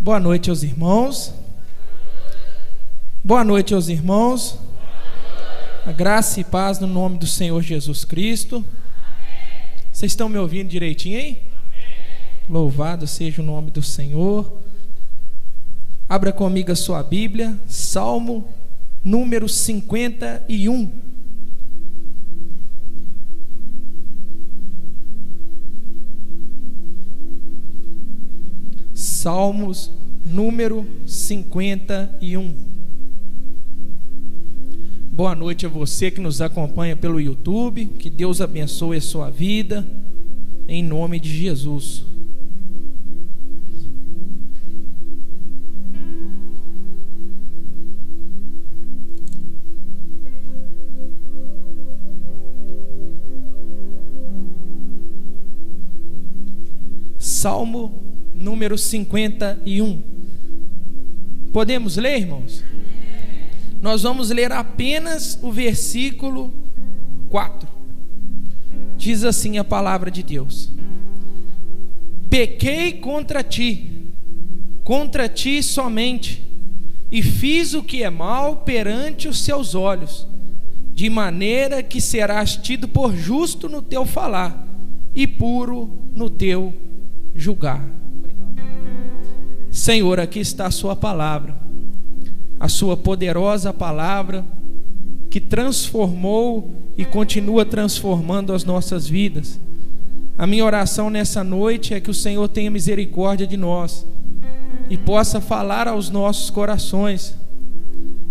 Boa noite aos irmãos. Boa noite aos irmãos. A graça e paz no nome do Senhor Jesus Cristo. Vocês estão me ouvindo direitinho aí? Louvado seja o nome do Senhor. Abra comigo a sua Bíblia, Salmo número 51. Salmos número 51. Boa noite a você que nos acompanha pelo YouTube. Que Deus abençoe a sua vida, em nome de Jesus. Salmo número 51. Podemos ler, irmãos? Nós vamos ler apenas o versículo 4. Diz assim a palavra de Deus: pequei contra ti somente, e fiz o que é mal perante os seus olhos, de maneira que serás tido por justo no teu falar, e puro no teu julgar. Senhor, aqui está a sua palavra, a sua poderosa palavra que transformou e continua transformando as nossas vidas. A minha oração nessa noite é que o Senhor tenha misericórdia de nós e possa falar aos nossos corações,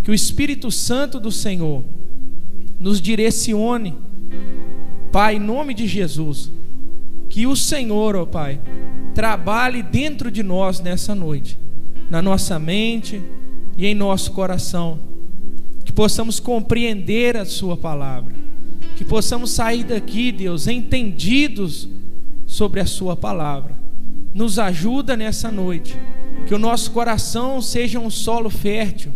que o Espírito Santo do Senhor nos direcione, Pai, em nome de Jesus. Que o Senhor, ó Pai, trabalhe dentro de nós nessa noite, na nossa mente e em nosso coração, que possamos compreender a sua palavra, que possamos sair daqui, Deus, entendidos sobre a sua palavra. Nos ajuda nessa noite, que o nosso coração seja um solo fértil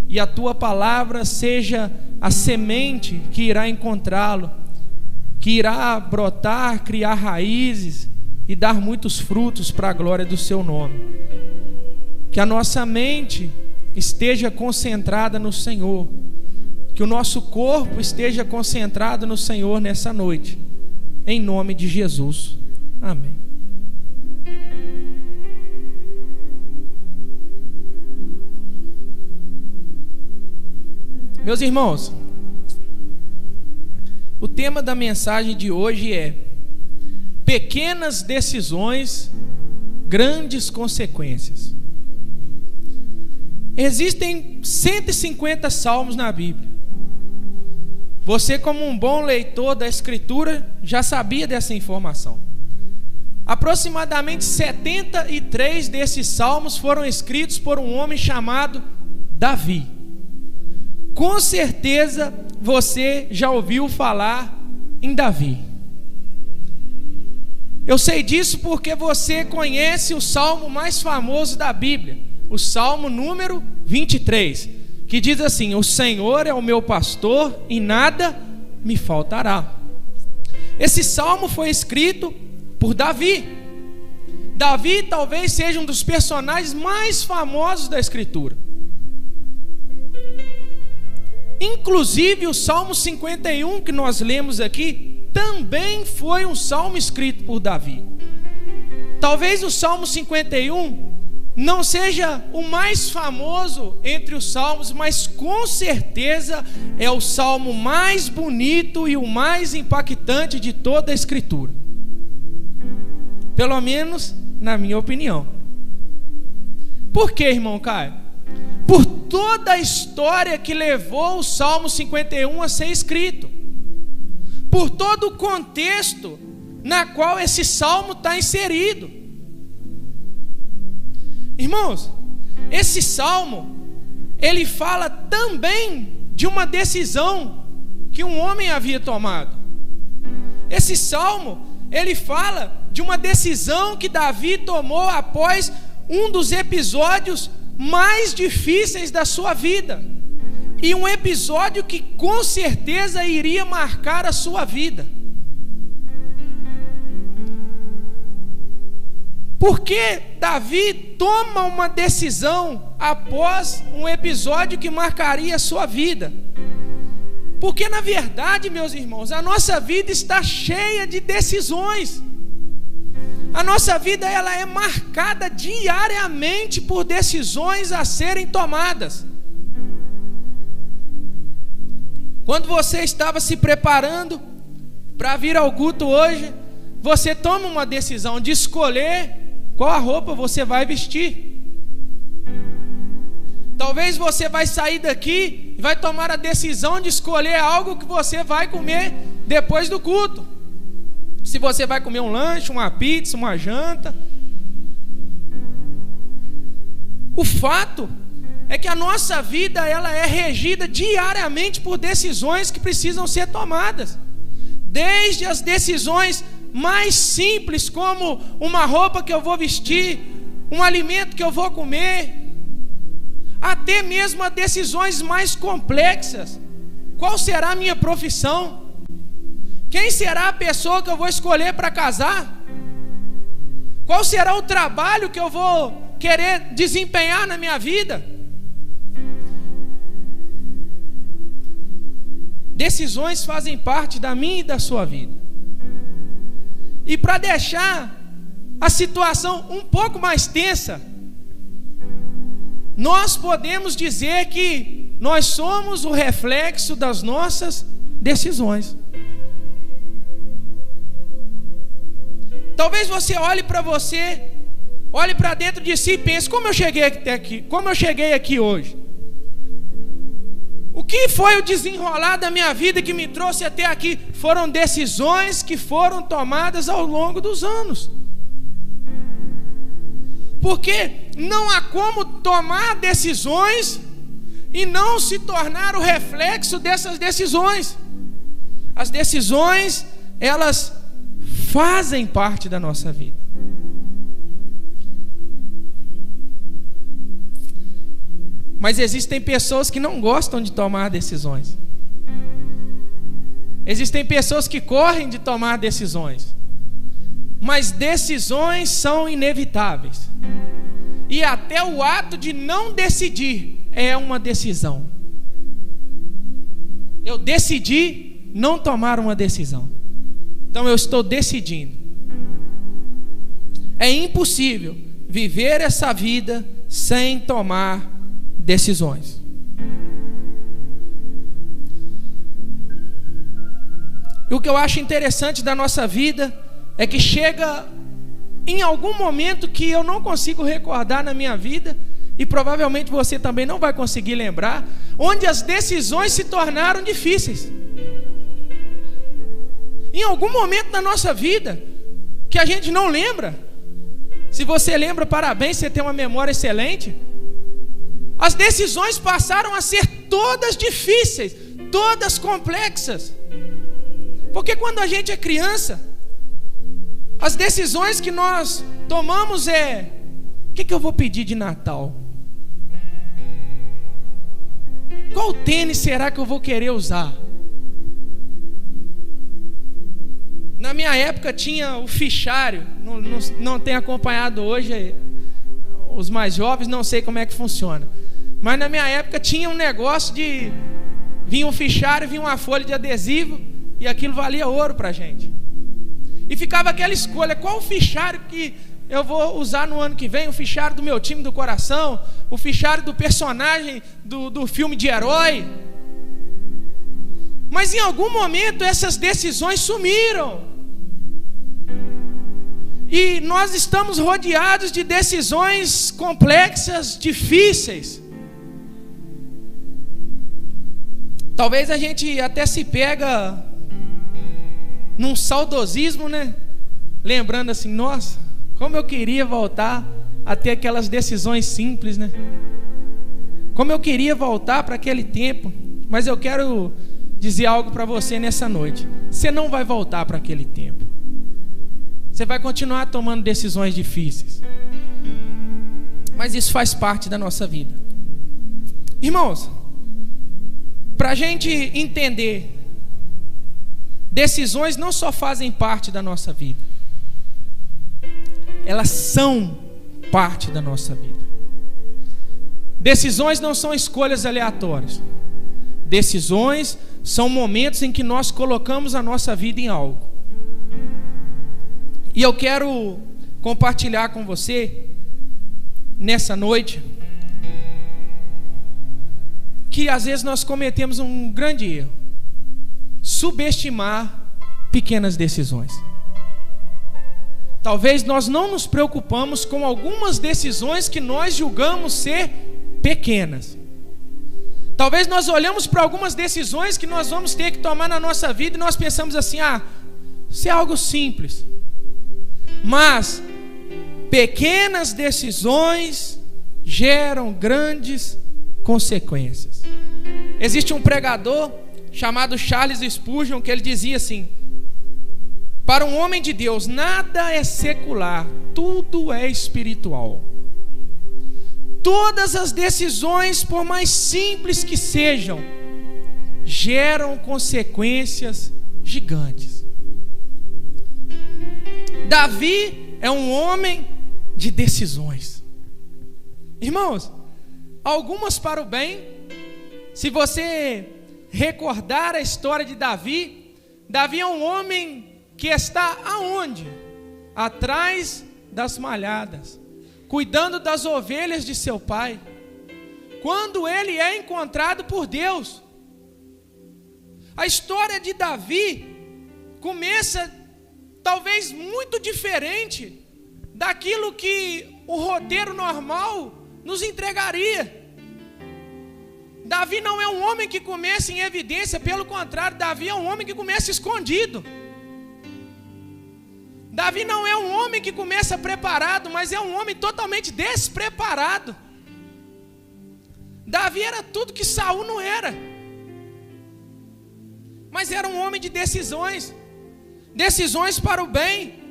e a tua palavra seja a semente que irá encontrá-lo, que irá brotar, criar raízes e dar muitos frutos para a glória do seu nome. Que a nossa mente esteja concentrada no Senhor, que o nosso corpo esteja concentrado no Senhor nessa noite, em nome de Jesus. Amém. Meus irmãos, o tema da mensagem de hoje é: pequenas decisões, grandes consequências. Existem 150 salmos na Bíblia. Você, como um bom leitor da Escritura, já sabia dessa informação. Aproximadamente 73 desses salmos foram escritos por um homem chamado Davi. Com certeza você já ouviu falar em Davi. Eu sei disso porque você conhece o salmo mais famoso da Bíblia, o salmo número 23, que diz assim: o Senhor é o meu pastor e nada me faltará. Esse salmo foi escrito por Davi. Davi talvez seja um dos personagens mais famosos da Escritura. Inclusive o Salmo 51 que nós lemos aqui também foi um salmo escrito por Davi. Talvez o Salmo 51 não seja o mais famoso entre os salmos, mas com certeza é o salmo mais bonito e o mais impactante de toda a Escritura. Pelo menos na minha opinião. Por quê, irmão Caio? Por toda a história que levou o Salmo 51 a ser escrito, por todo o contexto na qual esse salmo está inserido. Irmãos, esse salmo, ele fala também de uma decisão que um homem havia tomado. Esse salmo, ele fala de uma decisão que Davi tomou após um dos episódios mais difíceis da sua vida, e um episódio que com certeza iria marcar a sua vida. Por que Davi toma uma decisão após um episódio que marcaria a sua vida? Porque na verdade, meus irmãos, a nossa vida está cheia de decisões. A nossa vida ela é marcada diariamente por decisões a serem tomadas. Quando você estava se preparando para vir ao culto hoje, você toma uma decisão de escolher qual a roupa você vai vestir. Talvez você vai sair daqui e vai tomar a decisão de escolher algo que você vai comer depois do culto. Se você vai comer um lanche, uma pizza, uma janta. O fato é que a nossa vida ela é regida diariamente por decisões que precisam ser tomadas. Desde as decisões mais simples, como uma roupa que eu vou vestir, um alimento que eu vou comer, até mesmo as decisões mais complexas. Qual será a minha profissão? Quem será a pessoa que eu vou escolher para casar? Qual será o trabalho que eu vou querer desempenhar na minha vida? Decisões fazem parte da minha e da sua vida. E para deixar a situação um pouco mais tensa, nós podemos dizer que nós somos o reflexo das nossas decisões. Talvez você olhe para você, olhe para dentro de si e pense: como eu cheguei até aqui? Como eu cheguei aqui hoje? O que foi o desenrolar da minha vida que me trouxe até aqui? Foram decisões que foram tomadas ao longo dos anos. Porque não há como tomar decisões e não se tornar o reflexo dessas decisões. As decisões, elas fazem parte da nossa vida. Mas existem pessoas que não gostam de tomar decisões. Existem pessoas que correm de tomar decisões. Mas decisões são inevitáveis. E até o ato de não decidir é uma decisão. Eu decidi não tomar uma decisão. Então eu estou decidindo. É impossível viver essa vida sem tomar decisões. E o que eu acho interessante da nossa vida é que chega em algum momento que eu não consigo recordar na minha vida, e provavelmente você também não vai conseguir lembrar, onde as decisões se tornaram difíceis. Em algum momento da nossa vida que a gente não lembra. Se você lembra, parabéns, você tem uma memória excelente. As decisões passaram a ser todas difíceis, todas complexas. Porque quando a gente é criança, as decisões que nós tomamos é: o que eu vou pedir de Natal? Qual tênis será que eu vou querer usar? Na minha época tinha o fichário, não tenho acompanhado hoje os mais jovens, não sei como é que funciona. Mas na minha época tinha um negócio de... vinha um fichário, vinha uma folha de adesivo, e aquilo valia ouro pra gente. E ficava aquela escolha: qual o fichário que eu vou usar no ano que vem? O fichário do meu time do coração, o fichário do personagem do filme de herói. Mas em algum momento essas decisões sumiram. E nós estamos rodeados de decisões complexas, difíceis. Talvez a gente até se pega num saudosismo, né? Lembrando assim: nossa, como eu queria voltar a ter aquelas decisões simples, né? Como eu queria voltar para aquele tempo. Mas eu quero dizer algo para você nessa noite: você não vai voltar para aquele tempo. Você vai continuar tomando decisões difíceis. Mas isso faz parte da nossa vida. Irmãos, para a gente entender, decisões não só fazem parte da nossa vida, elas são parte da nossa vida. Decisões não são escolhas aleatórias. Decisões são momentos em que nós colocamos a nossa vida em algo. E eu quero compartilhar com você, nessa noite, que às vezes nós cometemos um grande erro: subestimar pequenas decisões. Talvez nós não nos preocupamos com algumas decisões que nós julgamos ser pequenas. Talvez nós olhamos para algumas decisões que nós vamos ter que tomar na nossa vida e nós pensamos assim: isso é algo simples. Mas pequenas decisões geram grandes consequências. Existe um pregador chamado Charles Spurgeon que ele dizia assim: para um homem de Deus, nada é secular, tudo é espiritual. Todas as decisões, por mais simples que sejam, geram consequências gigantes. Davi é um homem de decisões. Irmãos, algumas para o bem. Se você recordar a história de Davi, Davi é um homem que está aonde? Atrás das malhadas, cuidando das ovelhas de seu pai. Quando ele é encontrado por Deus, a história de Davi começa talvez muito diferente daquilo que o roteiro normal nos entregaria. Davi não é um homem que começa em evidência, pelo contrário, Davi é um homem que começa escondido. Davi não é um homem que começa preparado, mas é um homem totalmente despreparado. Davi era tudo que Saul não era, mas era um homem de decisões, decisões para o bem.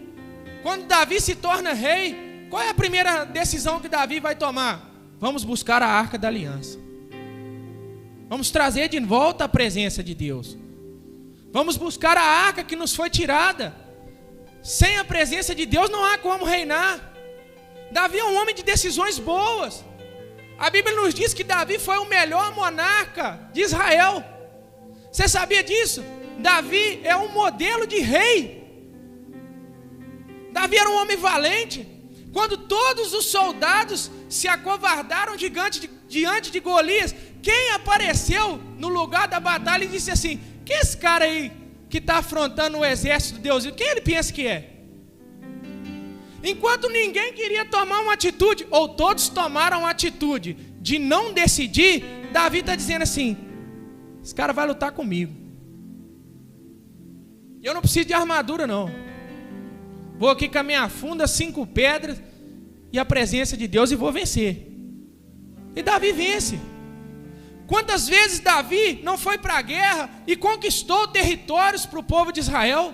Quando Davi se torna rei, qual é a primeira decisão que Davi vai tomar? Vamos buscar a Arca da Aliança. Vamos trazer de volta a presença de Deus. Vamos buscar a arca que nos foi tirada. Sem a presença de Deus não há como reinar. Davi é um homem de decisões boas. A Bíblia nos diz que Davi foi o melhor monarca de Israel. Você sabia disso? Davi é um modelo de rei. Davi era um homem valente. Quando todos os soldados se acovardaram diante de Golias, quem apareceu no lugar da batalha e disse assim: que esse cara aí que está afrontando o exército de Deus, quem ele pensa que é? Enquanto ninguém queria tomar uma atitude, ou todos tomaram a atitude de não decidir, Davi está dizendo assim: esse cara vai lutar comigo. Eu não preciso de armadura não. Vou aqui com a minha funda, 5 pedras e a presença de Deus e vou vencer. E Davi vence. Quantas vezes Davi não foi para a guerra e conquistou territórios para o povo de Israel?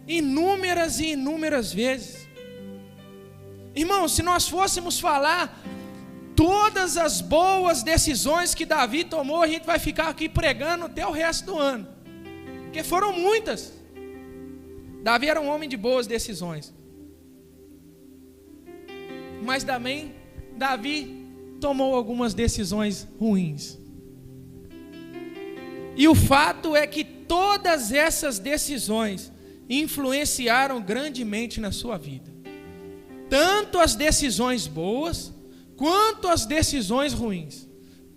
Inúmeras e inúmeras vezes. Irmão, se nós fôssemos falar todas as boas decisões que Davi tomou, a gente vai ficar aqui pregando até o resto do ano, porque foram muitas. Davi era um homem de boas decisões, mas também Davi tomou algumas decisões ruins. E o fato é que todas essas decisões influenciaram grandemente na sua vida. Tanto as decisões boas, quanto as decisões ruins.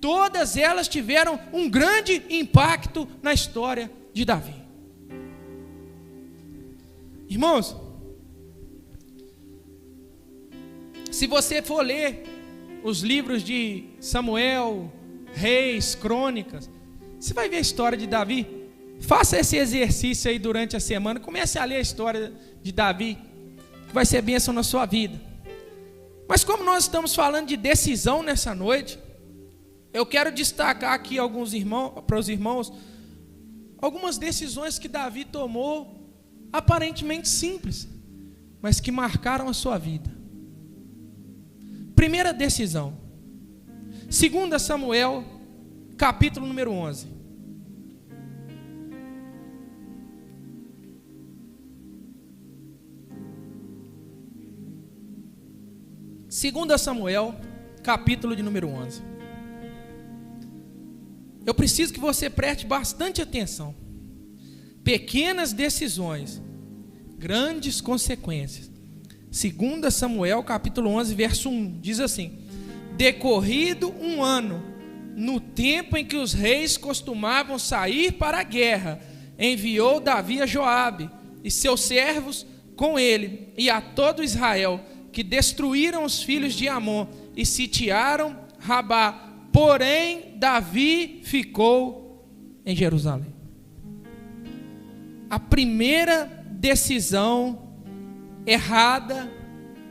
Todas elas tiveram um grande impacto na história de Davi. Irmãos, se você for ler os livros de Samuel, Reis, Crônicas, você vai ver a história de Davi. Faça esse exercício aí durante a semana. Comece a ler a história de Davi, que vai ser bênção na sua vida. Mas como nós estamos falando de decisão nessa noite, eu quero destacar aqui para os irmãos algumas decisões que Davi tomou, aparentemente simples, mas que marcaram a sua vida. Primeira decisão, 2 Samuel, capítulo número 11. 2 Samuel, capítulo de número 11. Eu preciso que você preste bastante atenção. Pequenas decisões, grandes consequências. 2 Samuel, capítulo 11, verso 1, diz assim: decorrido um ano, no tempo em que os reis costumavam sair para a guerra, enviou Davi a Joabe e seus servos com ele, e a todo Israel, que destruíram os filhos de Amon e sitiaram Rabá. Porém, Davi ficou em Jerusalém. A primeira decisão errada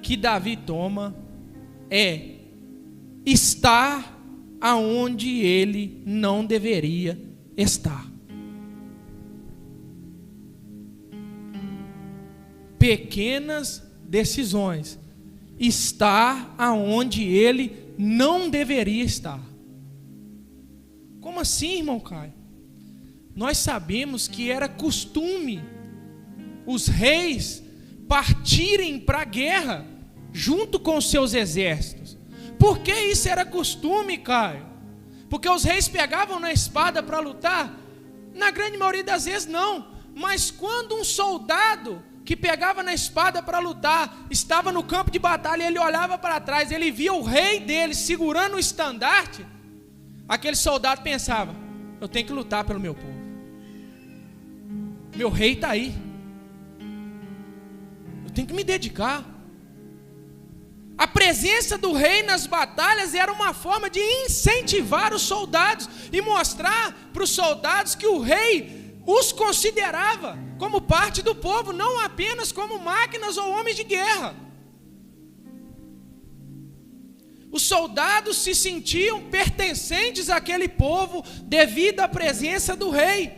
que Davi toma é estar aonde ele não deveria estar. Pequenas decisões, estar aonde ele não deveria estar. Como assim, irmão Caio? Nós sabemos que era costume os reis partirem para a guerra junto com os seus exércitos. Por que isso era costume, Caio? Porque os reis pegavam na espada para lutar? Na grande maioria das vezes não. Mas quando um soldado que pegava na espada para lutar estava no campo de batalha, ele olhava para trás, ele via o rei dele segurando o estandarte, aquele soldado pensava: eu tenho que lutar pelo meu povo, meu rei está aí, eu tenho que me dedicar. A presença do rei nas batalhas era uma forma de incentivar os soldados e mostrar para os soldados que o rei os considerava como parte do povo, não apenas como máquinas ou homens de guerra. Os soldados se sentiam pertencentes àquele povo devido à presença do rei.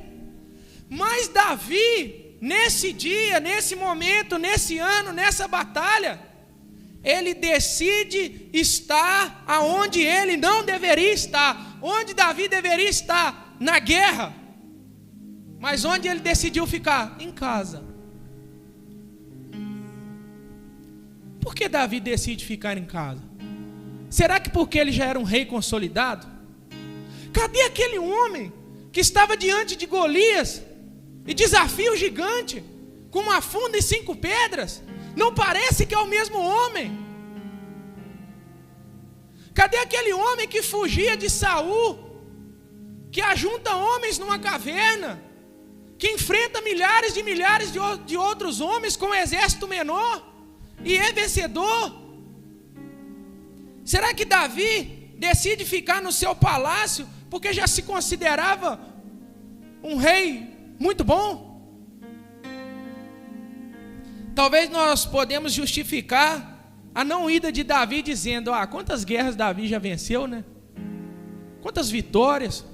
Mas Davi, nesse dia, nesse momento, nesse ano, nessa batalha, ele decide estar aonde ele não deveria estar. Onde Davi deveria estar? Na guerra. Mas onde ele decidiu ficar? Em casa. Por que Davi decide ficar em casa? Será que porque ele já era um rei consolidado? Cadê aquele homem que estava diante de Golias e desafia o gigante com uma funda e 5 pedras? Não parece que é o mesmo homem. Cadê aquele homem que fugia de Saul, que ajunta homens numa caverna, que enfrenta milhares de outros homens com um exército menor e é vencedor? Será que Davi decide ficar no seu palácio porque já se considerava um rei muito bom? Talvez nós podemos justificar a não ida de Davi dizendo: quantas guerras Davi já venceu, né? Quantas vitórias?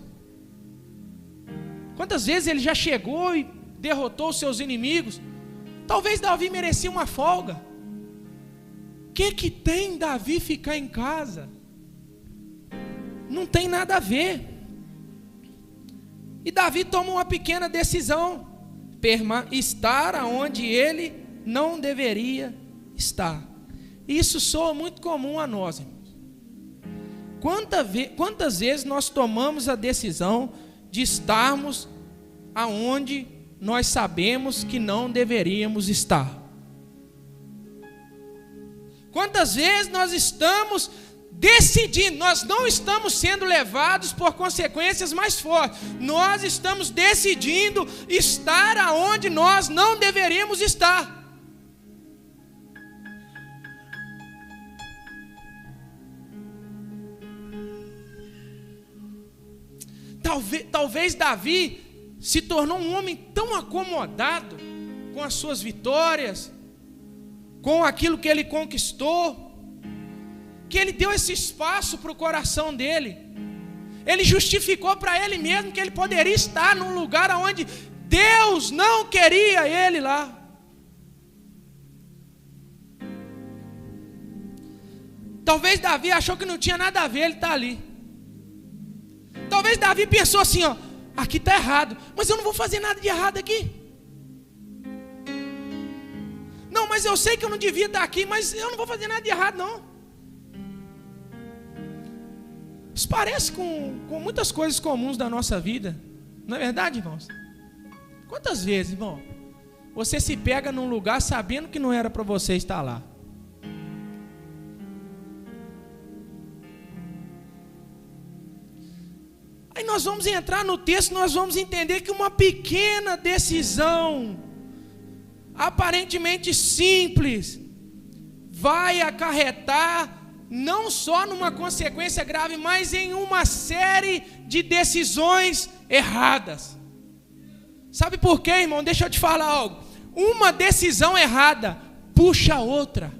Quantas vezes ele já chegou e derrotou os seus inimigos? Talvez Davi merecia uma folga. O que tem Davi ficar em casa? Não tem nada a ver. E Davi toma uma pequena decisão: estar aonde ele não deveria estar. Isso soa muito comum a nós, irmãos. Quantas vezes nós tomamos a decisão de estarmos aonde nós sabemos que não deveríamos estar? Quantas vezes nós estamos decidindo, nós não estamos sendo levados por consequências mais fortes, nós estamos decidindo estar aonde nós não deveríamos estar. Talvez Davi se tornou um homem tão acomodado com as suas vitórias, com aquilo que ele conquistou, que ele deu esse espaço para o coração dele. Ele justificou para ele mesmo que ele poderia estar num lugar onde Deus não queria ele lá. Talvez Davi achou que não tinha nada a ver ele estar ali. Talvez Davi pensou assim: aqui está errado, mas eu não vou fazer nada de errado aqui. Não, mas eu sei que eu não devia estar aqui, mas eu não vou fazer nada de errado não. Isso parece com muitas coisas comuns da nossa vida. Não é verdade, irmãos? Quantas vezes, irmão, você se pega num lugar sabendo que não era para você estar lá? Aí nós vamos entrar no texto, nós vamos entender que uma pequena decisão, aparentemente simples, vai acarretar não só numa consequência grave, mas em uma série de decisões erradas. Sabe por quê, irmão? Deixa eu te falar algo. Uma decisão errada puxa a outra.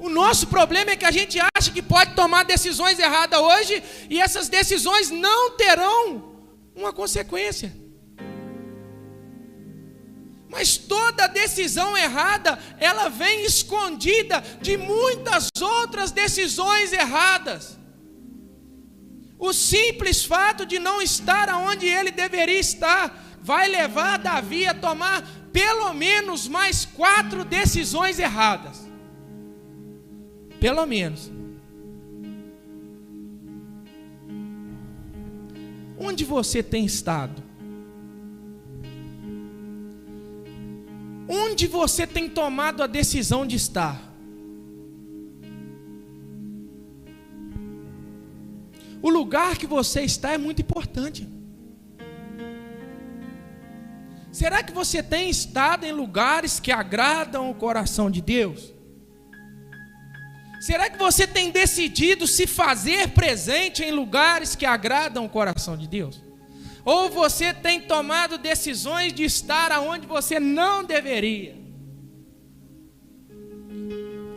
O nosso problema é que a gente acha que pode tomar decisões erradas hoje e essas decisões não terão uma consequência. Mas toda decisão errada, ela vem escondida de muitas outras decisões erradas. O simples fato de não estar onde ele deveria estar vai levar Davi a tomar pelo menos mais 4 decisões erradas. Pelo menos. Onde você tem estado? Onde você tem tomado a decisão de estar? O lugar que você está é muito importante. Será que você tem estado em lugares que agradam o coração de Deus? Será que você tem decidido se fazer presente em lugares que agradam o coração de Deus? Ou você tem tomado decisões de estar aonde você não deveria?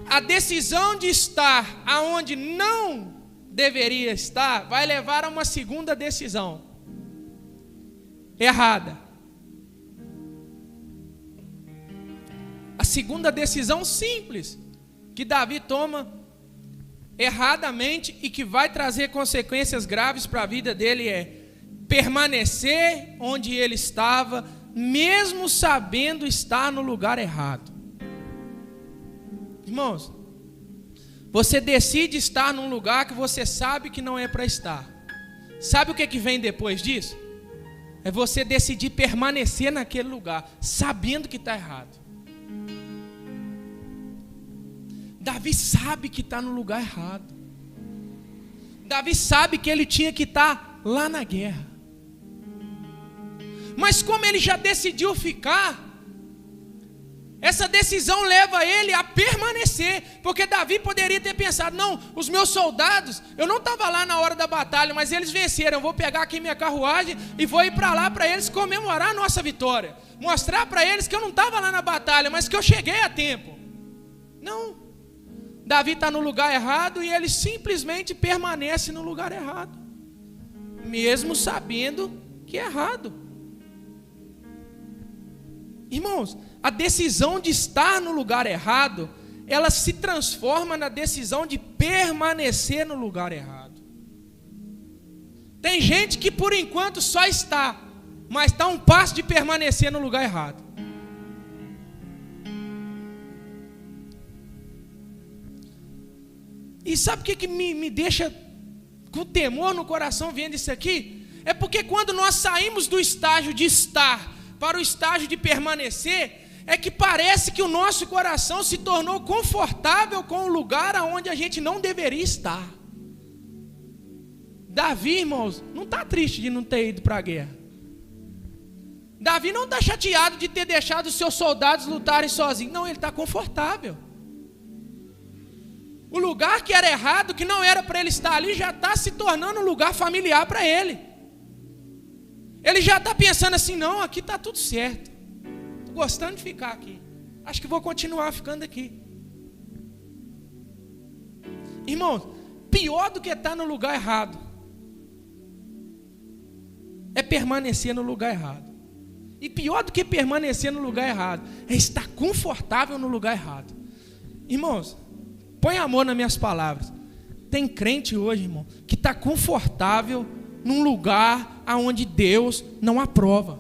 A decisão de estar aonde não deveria estar vai levar a uma segunda decisão errada. A segunda decisão simples que Davi toma erradamente e que vai trazer consequências graves para a vida dele é permanecer onde ele estava, mesmo sabendo estar no lugar errado. Irmãos, você decide estar num lugar que você sabe que não é para estar. Sabe o que vem depois disso? É você decidir permanecer naquele lugar, sabendo que está errado. Davi sabe que está no lugar errado. Davi sabe que ele tinha que estar lá na guerra. Mas como ele já decidiu ficar, essa decisão leva ele a permanecer. Porque Davi poderia ter pensado, não, os meus soldados, eu não estava lá na hora da batalha, mas eles venceram, eu vou pegar aqui minha carruagem e vou ir para lá para eles comemorar a nossa vitória. Mostrar para eles que eu não estava lá na batalha, mas que eu cheguei a tempo. Não. Davi está no lugar errado e ele simplesmente permanece no lugar errado, mesmo sabendo que é errado. Irmãos, a decisão de estar no lugar errado, ela se transforma na decisão de permanecer no lugar errado. Tem gente que por enquanto só está, mas está a um passo de permanecer no lugar errado. E sabe o que me deixa com temor no coração vendo isso aqui? É porque quando nós saímos do estágio de estar para o estágio de permanecer, é que parece que o nosso coração se tornou confortável com o lugar aonde a gente não deveria estar. Davi, irmãos, não está triste de não ter ido para a guerra. Davi não está chateado de ter deixado os seus soldados lutarem sozinhos. Não, ele está confortável. O lugar que era errado, que não era para ele estar ali, já está se tornando um lugar familiar para ele. Ele já está pensando assim, não, aqui está tudo certo. Estou gostando de ficar aqui. Acho que vou continuar ficando aqui. Irmãos, pior do que estar no lugar errado é permanecer no lugar errado. E pior do que permanecer no lugar errado é estar confortável no lugar errado. Irmãos, põe amor nas minhas palavras. Tem crente hoje, irmão, que está confortável num lugar onde Deus não aprova.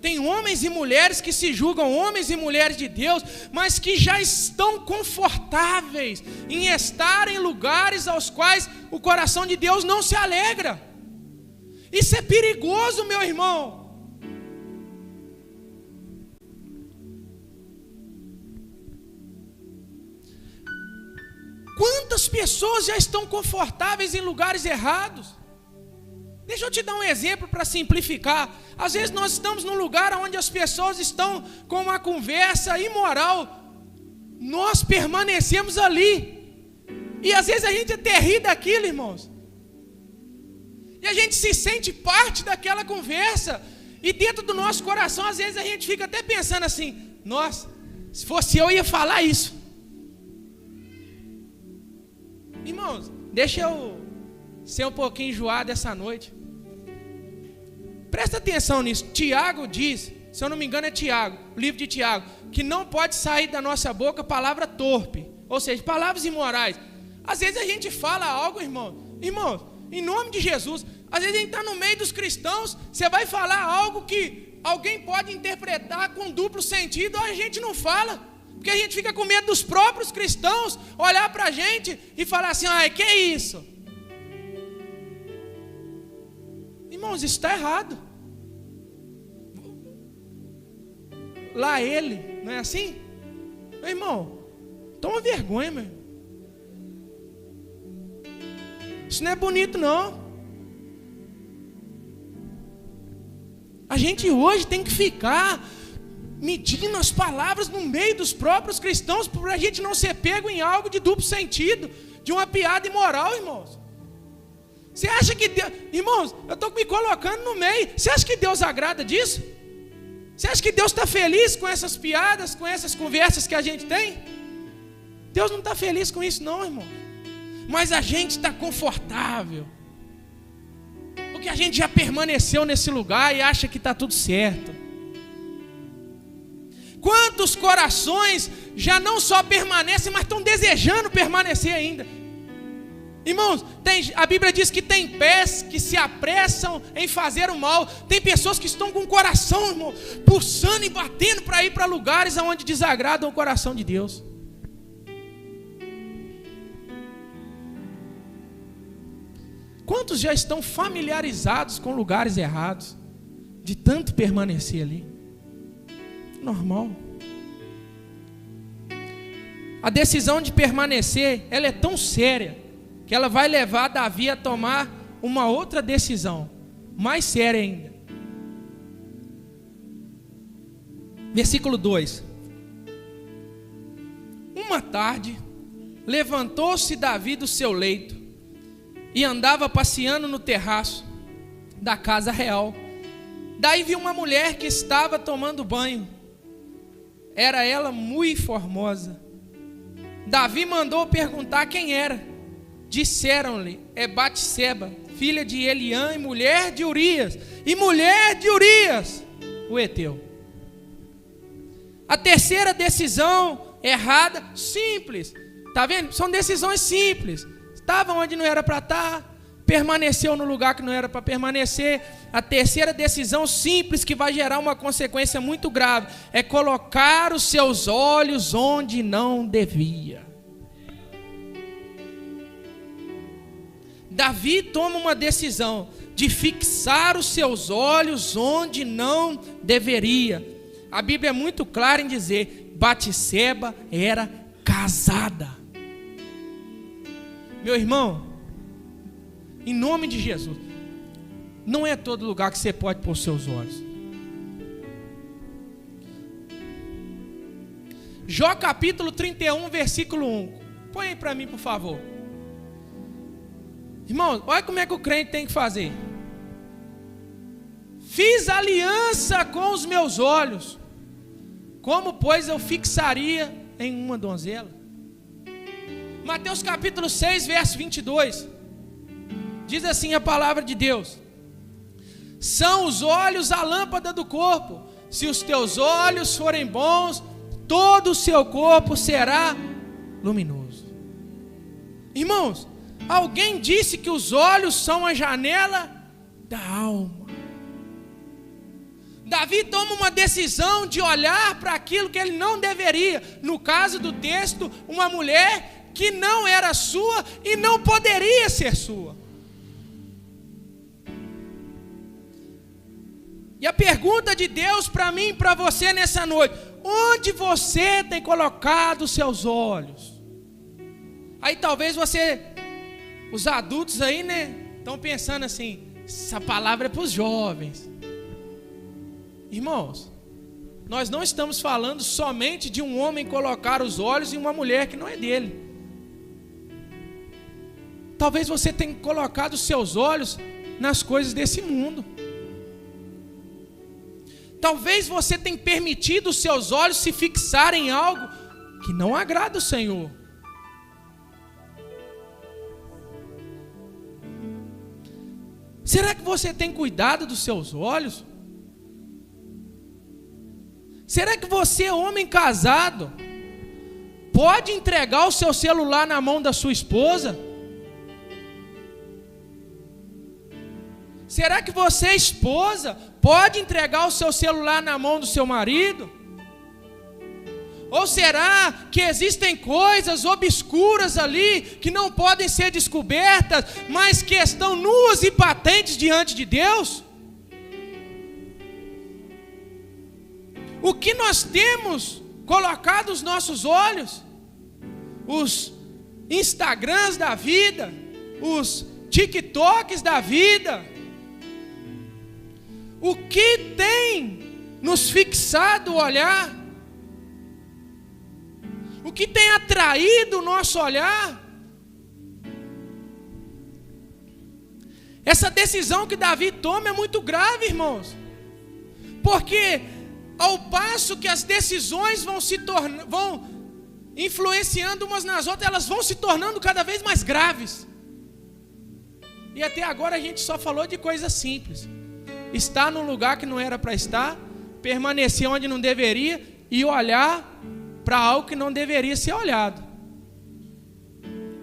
Tem homens e mulheres que se julgam homens e mulheres de Deus, mas que já estão confortáveis em estar em lugares aos quais o coração de Deus não se alegra. Isso é perigoso, meu irmão. Quantas pessoas já estão confortáveis em lugares errados? Deixa eu te dar um exemplo para simplificar. Às vezes nós estamos num lugar onde as pessoas estão com uma conversa imoral. Nós permanecemos ali. E às vezes a gente até ri daquilo, irmãos. E a gente se sente parte daquela conversa. E dentro do nosso coração, às vezes a gente fica até pensando assim: nossa, se fosse eu ia falar isso. Irmãos, deixa eu ser um pouquinho enjoado essa noite. Presta atenção nisso. Tiago diz, se eu não me engano é Tiago, o livro de Tiago, que não pode sair da nossa boca palavra torpe, ou seja, palavras imorais. Às vezes a gente fala algo, irmãos, em nome de Jesus, às vezes a gente está no meio dos cristãos, você vai falar algo que alguém pode interpretar com duplo sentido, a gente não fala. Porque a gente fica com medo dos próprios cristãos olhar para a gente e falar assim: ah, que é isso? Irmãos, isso está errado. Lá ele, não é assim? Meu irmão, toma vergonha, meu irmão. Isso não é bonito, não. A gente hoje tem que ficar medindo as palavras no meio dos próprios cristãos, para a gente não ser pego em algo de duplo sentido, de uma piada imoral, irmãos. Você acha que Deus... Irmãos, eu estou me colocando no meio. Você acha que Deus agrada disso? Você acha que Deus está feliz com essas piadas, com essas conversas que a gente tem? Deus não está feliz com isso não, irmão. Mas a gente está confortável, porque a gente já permaneceu nesse lugar e acha que está tudo certo. Quantos corações já não só permanecem, mas estão desejando permanecer ainda. Irmãos, a Bíblia diz que tem pés que se apressam em fazer o mal. Tem pessoas que estão com o coração, irmão, pulsando e batendo para ir para lugares onde desagradam o coração de Deus. Quantos já estão familiarizados com lugares errados, de tanto permanecer ali? Normal. A decisão de permanecer, ela é tão séria, que ela vai levar Davi a tomar uma outra decisão, mais séria ainda. Versículo 2. Uma tarde, levantou-se Davi do seu leito, e andava passeando no terraço da casa real. Daí viu uma mulher que estava tomando banho. Era ela muito formosa. Davi mandou perguntar quem era. Disseram-lhe: é Batseba, filha de Eliã e mulher de Urias. E mulher de Urias, o heteu. A terceira decisão errada, simples. Está vendo? São decisões simples. Estava onde não era para estar, permaneceu no lugar que não era para permanecer. A terceira decisão simples, que vai gerar uma consequência muito grave, é colocar os seus olhos onde não devia. Davi toma uma decisão de fixar os seus olhos onde não deveria. A Bíblia é muito clara em dizer: Batseba era casada. Meu irmão, em nome de Jesus, não é todo lugar que você pode pôr seus olhos. Jó capítulo 31, versículo 1. Põe aí para mim, por favor. Irmão, olha como é que o crente tem que fazer. Fiz aliança com os meus olhos, como pois eu fixaria em uma donzela? Mateus capítulo 6, verso 22. Diz assim a palavra de Deus: são os olhos a lâmpada do corpo. Se os teus olhos forem bons, todo o seu corpo será luminoso. Irmãos, alguém disse que os olhos são a janela da alma. Davi toma uma decisão de olhar para aquilo que ele não deveria. No caso do texto, uma mulher que não era sua e não poderia ser sua. E a pergunta de Deus para mim e para você nessa noite: onde você tem colocado os seus olhos? Aí talvez você, os adultos aí, né, estão pensando assim: essa palavra é para os jovens. Irmãos, nós não estamos falando somente de um homem colocar os olhos em uma mulher que não é dele. Talvez você tenha colocado os seus olhos nas coisas desse mundo. Talvez você tenha permitido os seus olhos se fixarem em algo que não agrada o Senhor. Será que você tem cuidado dos seus olhos? Será que você, homem casado, pode entregar o seu celular na mão da sua esposa? Será que você, esposa, pode entregar o seu celular na mão do seu marido? Ou será que existem coisas obscuras ali que não podem ser descobertas, mas que estão nuas e patentes diante de Deus? O que nós temos colocado os nossos olhos? Os Instagrams da vida, os TikToks da vida. O que tem nos fixado o olhar? O que tem atraído o nosso olhar? Essa decisão que Davi toma é muito grave, irmãos. Porque ao passo que as decisões vão influenciando umas nas outras, elas vão se tornando cada vez mais graves. E até agora a gente só falou de coisas simples: estar num lugar que não era para estar, permanecer onde não deveria e olhar para algo que não deveria ser olhado.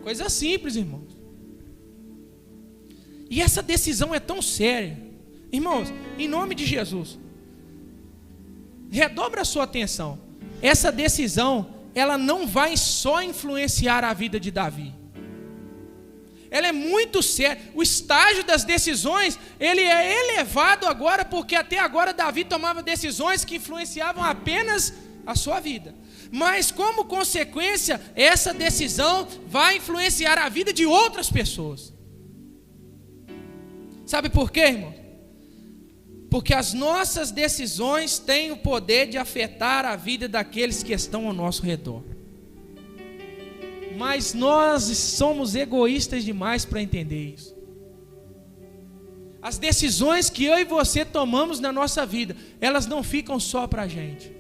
Coisa simples, irmãos. E essa decisão é tão séria. Irmãos, em nome de Jesus, redobra a sua atenção. Essa decisão, ela não vai só influenciar a vida de Davi. Ela é muito séria. O estágio das decisões, ele é elevado agora, porque até agora Davi tomava decisões que influenciavam apenas a sua vida. Mas como consequência, essa decisão vai influenciar a vida de outras pessoas. Sabe por quê, irmão? Porque as nossas decisões têm o poder de afetar a vida daqueles que estão ao nosso redor. Mas nós somos egoístas demais para entender isso. As decisões que eu e você tomamos na nossa vida, elas não ficam só para a gente.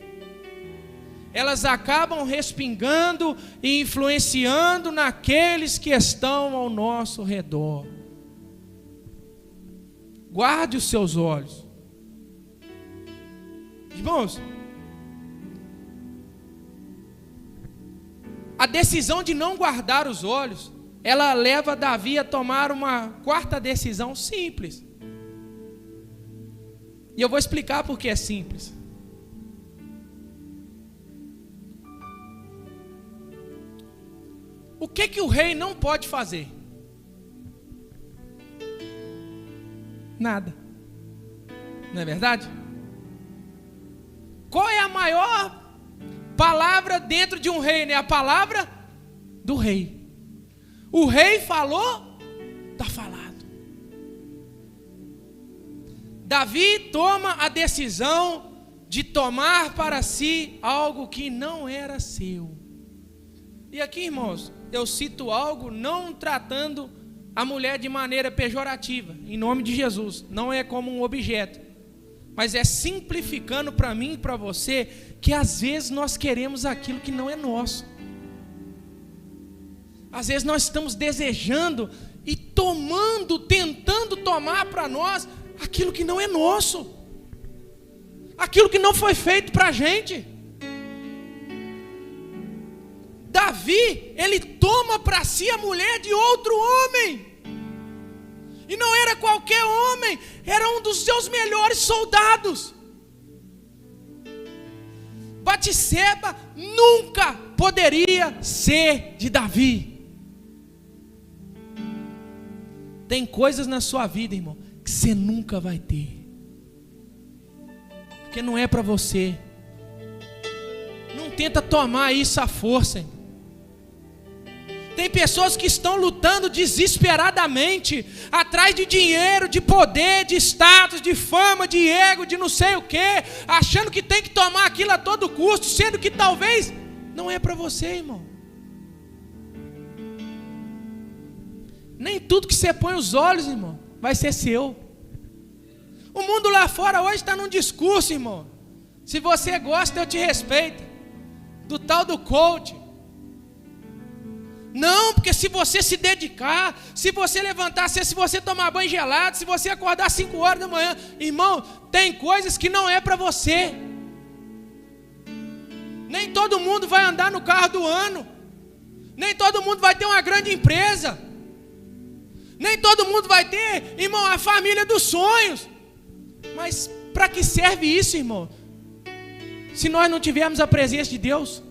Elas acabam respingando e influenciando naqueles que estão ao nosso redor. Guarde os seus olhos. Irmãos, a decisão de não guardar os olhos, ela leva Davi a tomar uma quarta decisão simples. E eu vou explicar por que é simples. O que o rei não pode fazer? Nada. Não é verdade? Qual é a maior palavra dentro de um rei, né? A palavra do rei. O rei falou, está falado. Davi toma a decisão de tomar para si algo que não era seu. E aqui, irmãos, eu cito algo não tratando a mulher de maneira pejorativa, em nome de Jesus. Não é como um objeto, mas é simplificando para mim e para você que às vezes nós queremos aquilo que não é nosso. Às vezes nós estamos desejando e tomando, tentando tomar para nós aquilo que não é nosso, aquilo que não foi feito para a gente. Davi, ele toma para si a mulher de outro homem. E não era qualquer homem, era um dos seus melhores soldados. Batseba nunca poderia ser de Davi. Tem coisas na sua vida, irmão, que você nunca vai ter, porque não é para você. Não tenta tomar isso à força, irmão. Tem pessoas que estão lutando desesperadamente atrás de dinheiro, de poder, de status, de fama, de ego, de não sei o que, achando que tem que tomar aquilo a todo custo, sendo que talvez não é para você, irmão. Nem tudo que você põe os olhos, irmão, vai ser seu. O mundo lá fora hoje está num discurso, irmão. Se você gosta, eu te respeito. Do tal do coach. Não, porque se você se dedicar, se você levantar, se você tomar banho gelado, se você acordar 5 horas da manhã, irmão, tem coisas que não é para você. Nem todo mundo vai andar no carro do ano. Nem todo mundo vai ter uma grande empresa. Nem todo mundo vai ter, irmão, a família dos sonhos. Mas para que serve isso, irmão? Se nós não tivermos a presença de Deus.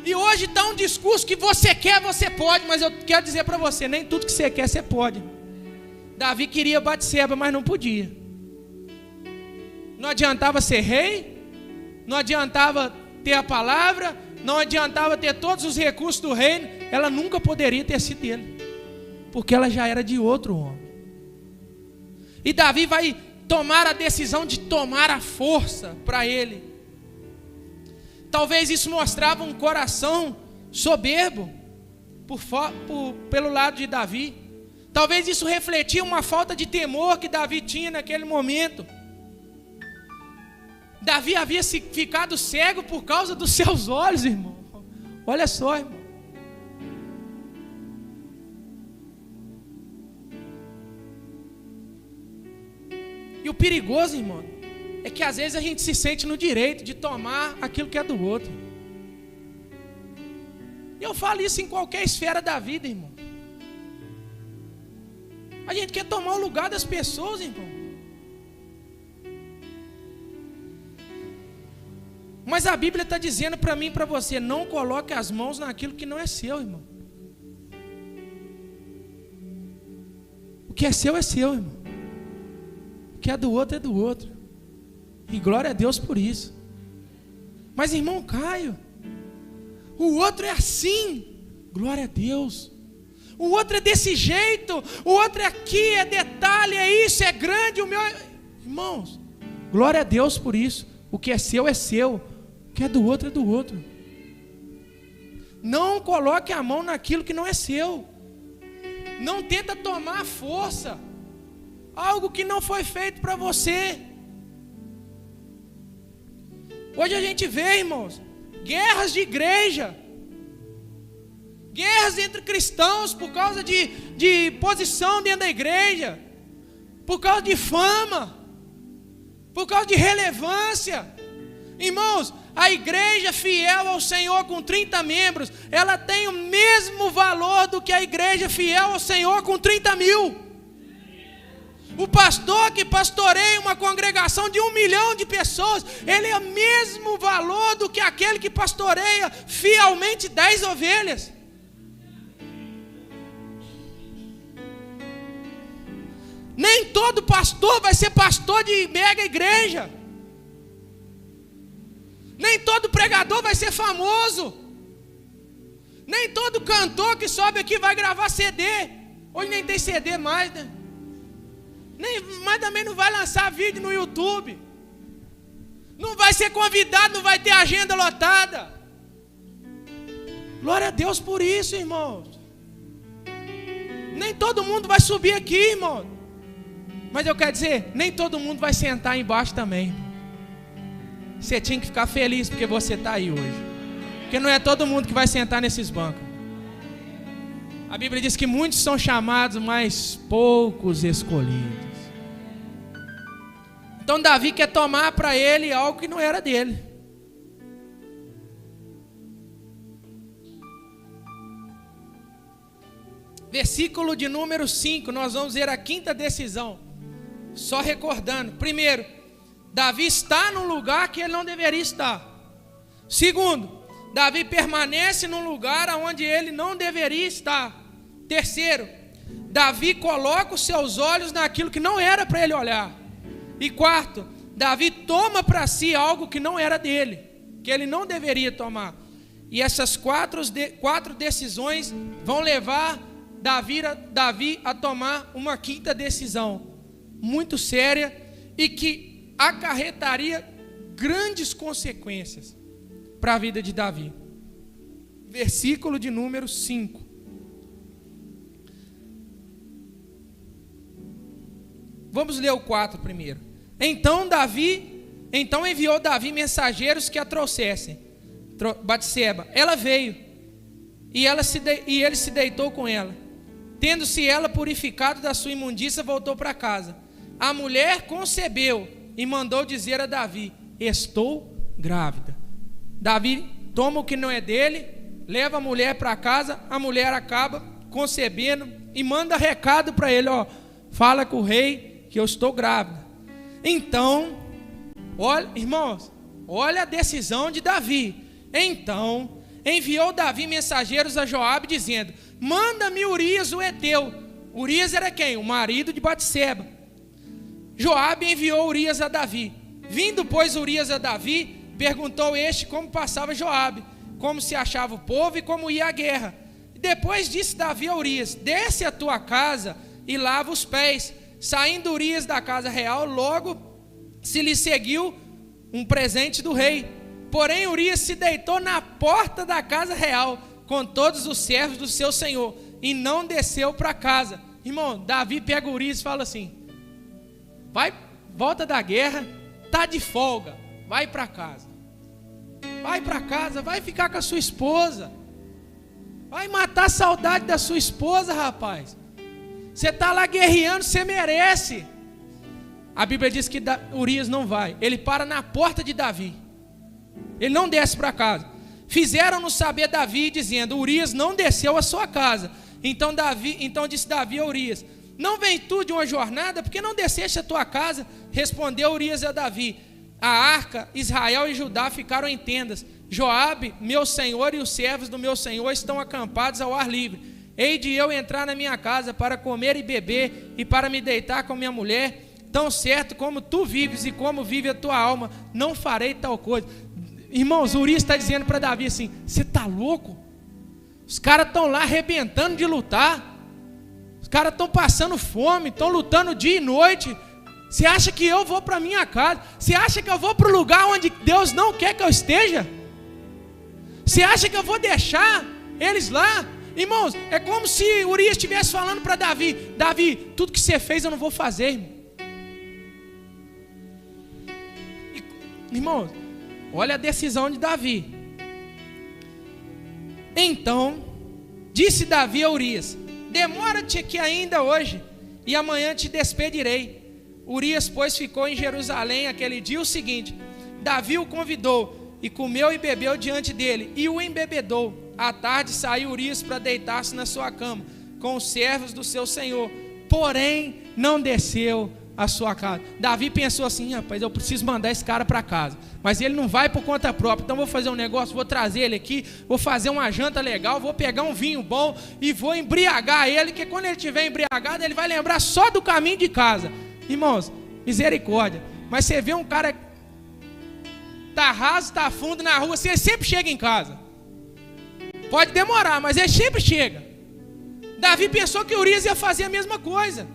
E hoje está um discurso que você quer, você pode, mas eu quero dizer para você, nem tudo que você quer, você pode. Davi queria Batseba, mas não podia. Não adiantava ser rei, não adiantava ter a palavra, não adiantava ter todos os recursos do reino, ela nunca poderia ter sido dele, porque ela já era de outro homem. E Davi vai tomar a decisão de tomar a força para ele. Talvez isso mostrava um coração soberbo pelo lado de Davi. Talvez isso refletia uma falta de temor que Davi tinha naquele momento. Davi havia ficado cego por causa dos seus olhos, irmão. Olha só, irmão. E o perigoso, irmão, é que às vezes a gente se sente no direito de tomar aquilo que é do outro. E eu falo isso em qualquer esfera da vida, irmão. A gente quer tomar o lugar das pessoas, irmão. Mas a Bíblia está dizendo para mim e para você, não coloque as mãos naquilo que não é seu, irmão. O que é seu, irmão. O que é do outro é do outro. E glória a Deus por isso. Mas irmão Caio, o outro é assim. Glória a Deus. O outro é desse jeito. O outro é aqui, é detalhe, é isso, é grande. O meu... Irmãos, glória a Deus por isso. O que é seu é seu. O que é do outro é do outro. Não coloque a mão naquilo que não é seu. Não tenta tomar força algo que não foi feito para você. Hoje a gente vê, irmãos, guerras de igreja, guerras entre cristãos por causa de posição dentro da igreja, por causa de fama, por causa de relevância. Irmãos, a igreja fiel ao Senhor com 30 membros, ela tem o mesmo valor do que a igreja fiel ao Senhor com 30.000. O pastor que pastoreia uma congregação de 1 milhão de pessoas, ele é o mesmo valor do que aquele que pastoreia fielmente 10 ovelhas. Nem todo pastor vai ser pastor de mega igreja. Nem todo pregador vai ser famoso. Nem todo cantor que sobe aqui vai gravar CD. Hoje nem tem CD mais, né? Mas também não vai lançar vídeo no YouTube. Não vai ser convidado, não vai ter agenda lotada. Glória a Deus por isso, irmãos. Nem todo mundo vai subir aqui, irmão. Mas eu quero dizer, nem todo mundo vai sentar embaixo também. Você tinha que ficar feliz porque você está aí hoje. Porque não é todo mundo que vai sentar nesses bancos. A Bíblia diz que muitos são chamados, mas poucos escolhidos. Então Davi quer tomar para ele algo que não era dele. Versículo de número 5, nós vamos ver a quinta decisão. Só recordando. Primeiro, Davi está num lugar que ele não deveria estar. Segundo, Davi permanece num lugar onde ele não deveria estar. Terceiro, Davi coloca os seus olhos naquilo que não era para ele olhar. E quarto, Davi toma para si algo que não era dele, que ele não deveria tomar. E essas quatro decisões vão levar Davi a tomar uma quinta decisão, muito séria, e que acarretaria grandes consequências para a vida de Davi. Versículo de número 5. Vamos ler o 4 primeiro. Então enviou Davi mensageiros que a trouxessem. Batseba, ela veio, e ele se deitou com ela. Tendo-se ela purificado da sua imundícia, voltou para casa. A mulher concebeu e mandou dizer a Davi: estou grávida. Davi toma o que não é dele, leva a mulher para casa, a mulher acaba concebendo e manda recado para ele: ó, fala com o rei que eu estou grávida. Então, olha, irmãos, olha a decisão de Davi. Então enviou Davi mensageiros a Joabe, dizendo: manda-me Urias o heteu. Urias era quem? O marido de Batseba. Joabe enviou Urias a Davi. Vindo, pois, Urias a Davi, perguntou este como passava Joabe, como se achava o povo e como ia a guerra. Depois disse Davi a Urias: desce a tua casa e lava os pés. Saindo Urias da casa real, logo se lhe seguiu um presente do rei. Porém Urias se deitou na porta da casa real com todos os servos do seu senhor e não desceu para casa. Irmão, Davi pega Urias e fala assim: vai, volta da guerra, tá de folga, vai para casa. Vai para casa, vai ficar com a sua esposa. Vai matar a saudade da sua esposa, rapaz. Você está lá guerreando, você merece. A Bíblia diz que Urias não vai. Ele para na porta de Davi. Ele não desce para casa. Fizeram-no saber Davi, dizendo: Urias não desceu à sua casa. Então disse Davi a Urias: não vem tu de uma jornada, porque não desceste à tua casa? Respondeu Urias a Davi: a arca, Israel e Judá ficaram em tendas. Joabe, meu senhor, e os servos do meu senhor estão acampados ao ar livre. Hei de eu entrar na minha casa para comer e beber e para me deitar com minha mulher? Tão certo como tu vives e como vive a tua alma, não farei tal coisa. Irmãos, Urias está dizendo para Davi assim: você está louco? Os caras estão lá arrebentando de lutar. Os caras estão passando fome, estão lutando dia e noite. Você acha que eu vou para minha casa? Você acha que eu vou para o lugar onde Deus não quer que eu esteja? Você acha que eu vou deixar eles lá? Irmãos, é como se Urias estivesse falando para Davi: Davi, tudo que você fez eu não vou fazer, irmão. Irmãos, olha a decisão de Davi. Então disse Davi a Urias: demora-te aqui ainda hoje, e amanhã te despedirei. Urias, pois, ficou em Jerusalém aquele dia. O seguinte, Davi o convidou, e comeu e bebeu diante dele, e o embebedou. À tarde saiu Urias para deitar-se na sua cama, com os servos do seu senhor, porém não desceu à sua casa. Davi pensou assim: rapaz, eu preciso mandar esse cara para casa, mas ele não vai por conta própria, então vou fazer um negócio, vou trazer ele aqui, vou fazer uma janta legal, vou pegar um vinho bom e vou embriagar ele, que quando ele estiver embriagado, ele vai lembrar só do caminho de casa. Irmãos, misericórdia, mas você vê um cara tá raso, tá fundo na rua, você sempre chega em casa. Pode demorar, mas ele sempre chega. Davi pensou que Urias ia fazer a mesma coisa,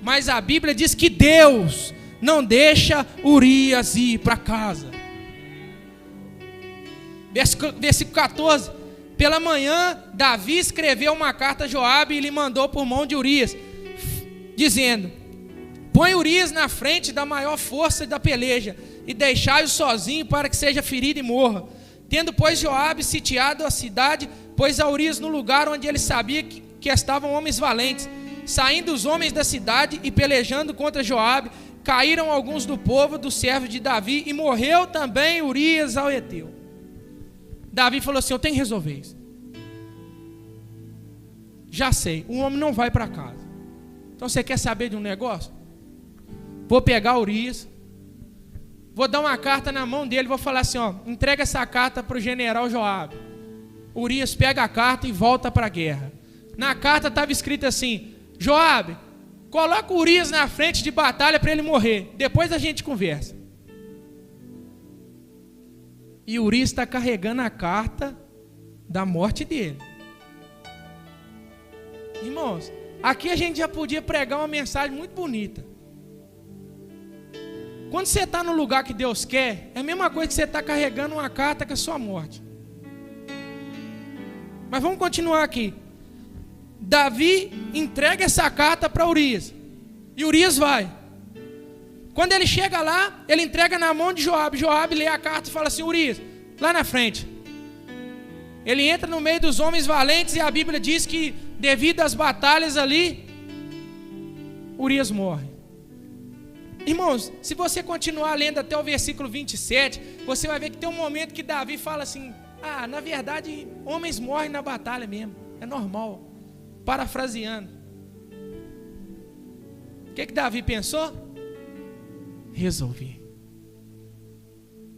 mas a Bíblia diz que Deus não deixa Urias ir para casa. Versículo 14. Pela manhã, Davi escreveu uma carta a Joabe e lhe mandou por mão de Urias, dizendo: põe Urias na frente da maior força da peleja e deixai-o sozinho para que seja ferido e morra. Tendo, pois, Joabe sitiado a cidade, pôs a Urias no lugar onde ele sabia que estavam homens valentes. Saindo os homens da cidade e pelejando contra Joabe, caíram alguns do povo, dos servos de Davi, e morreu também Urias ao heteu. Davi falou assim: eu tenho que resolver isso. Já sei, o homem não vai para casa. Então você quer saber de um negócio? Vou pegar Urias, vou dar uma carta na mão dele, vou falar assim, ó, entrega essa carta para o general Joabe. Urias pega a carta e volta para a guerra. Na carta estava escrito assim: Joabe, coloca o Urias na frente de batalha para ele morrer, depois a gente conversa. E Urias está carregando a carta da morte dele. Irmãos, aqui a gente já podia pregar uma mensagem muito bonita. Quando você está no lugar que Deus quer, é a mesma coisa que você está carregando uma carta com a sua morte. Mas vamos continuar aqui. Davi entrega essa carta para Urias. E Urias vai. Quando ele chega lá, ele entrega na mão de Joabe. Joabe lê a carta e fala assim: Urias, lá na frente. Ele entra no meio dos homens valentes e a Bíblia diz que, devido às batalhas ali, Urias morre. Irmãos, se você continuar lendo até o versículo 27, você vai ver que tem um momento que Davi fala assim: ah, na verdade, homens morrem na batalha mesmo, é normal. Parafraseando. O que Davi pensou? Resolvi.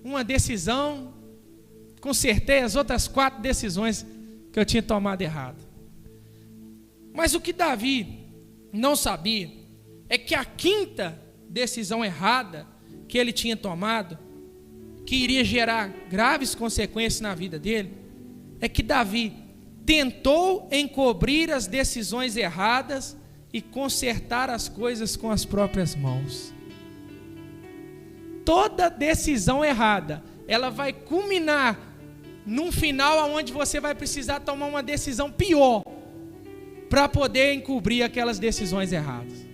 Uma decisão, consertei as outras 4 decisões que eu tinha tomado errado. Mas o que Davi não sabia é que a 5ª decisão errada que ele tinha tomado, que iria gerar graves consequências na vida dele, é que Davi tentou encobrir as decisões erradas e consertar as coisas com as próprias mãos. Toda decisão errada, ela vai culminar num final onde você vai precisar tomar uma decisão pior para poder encobrir aquelas decisões erradas.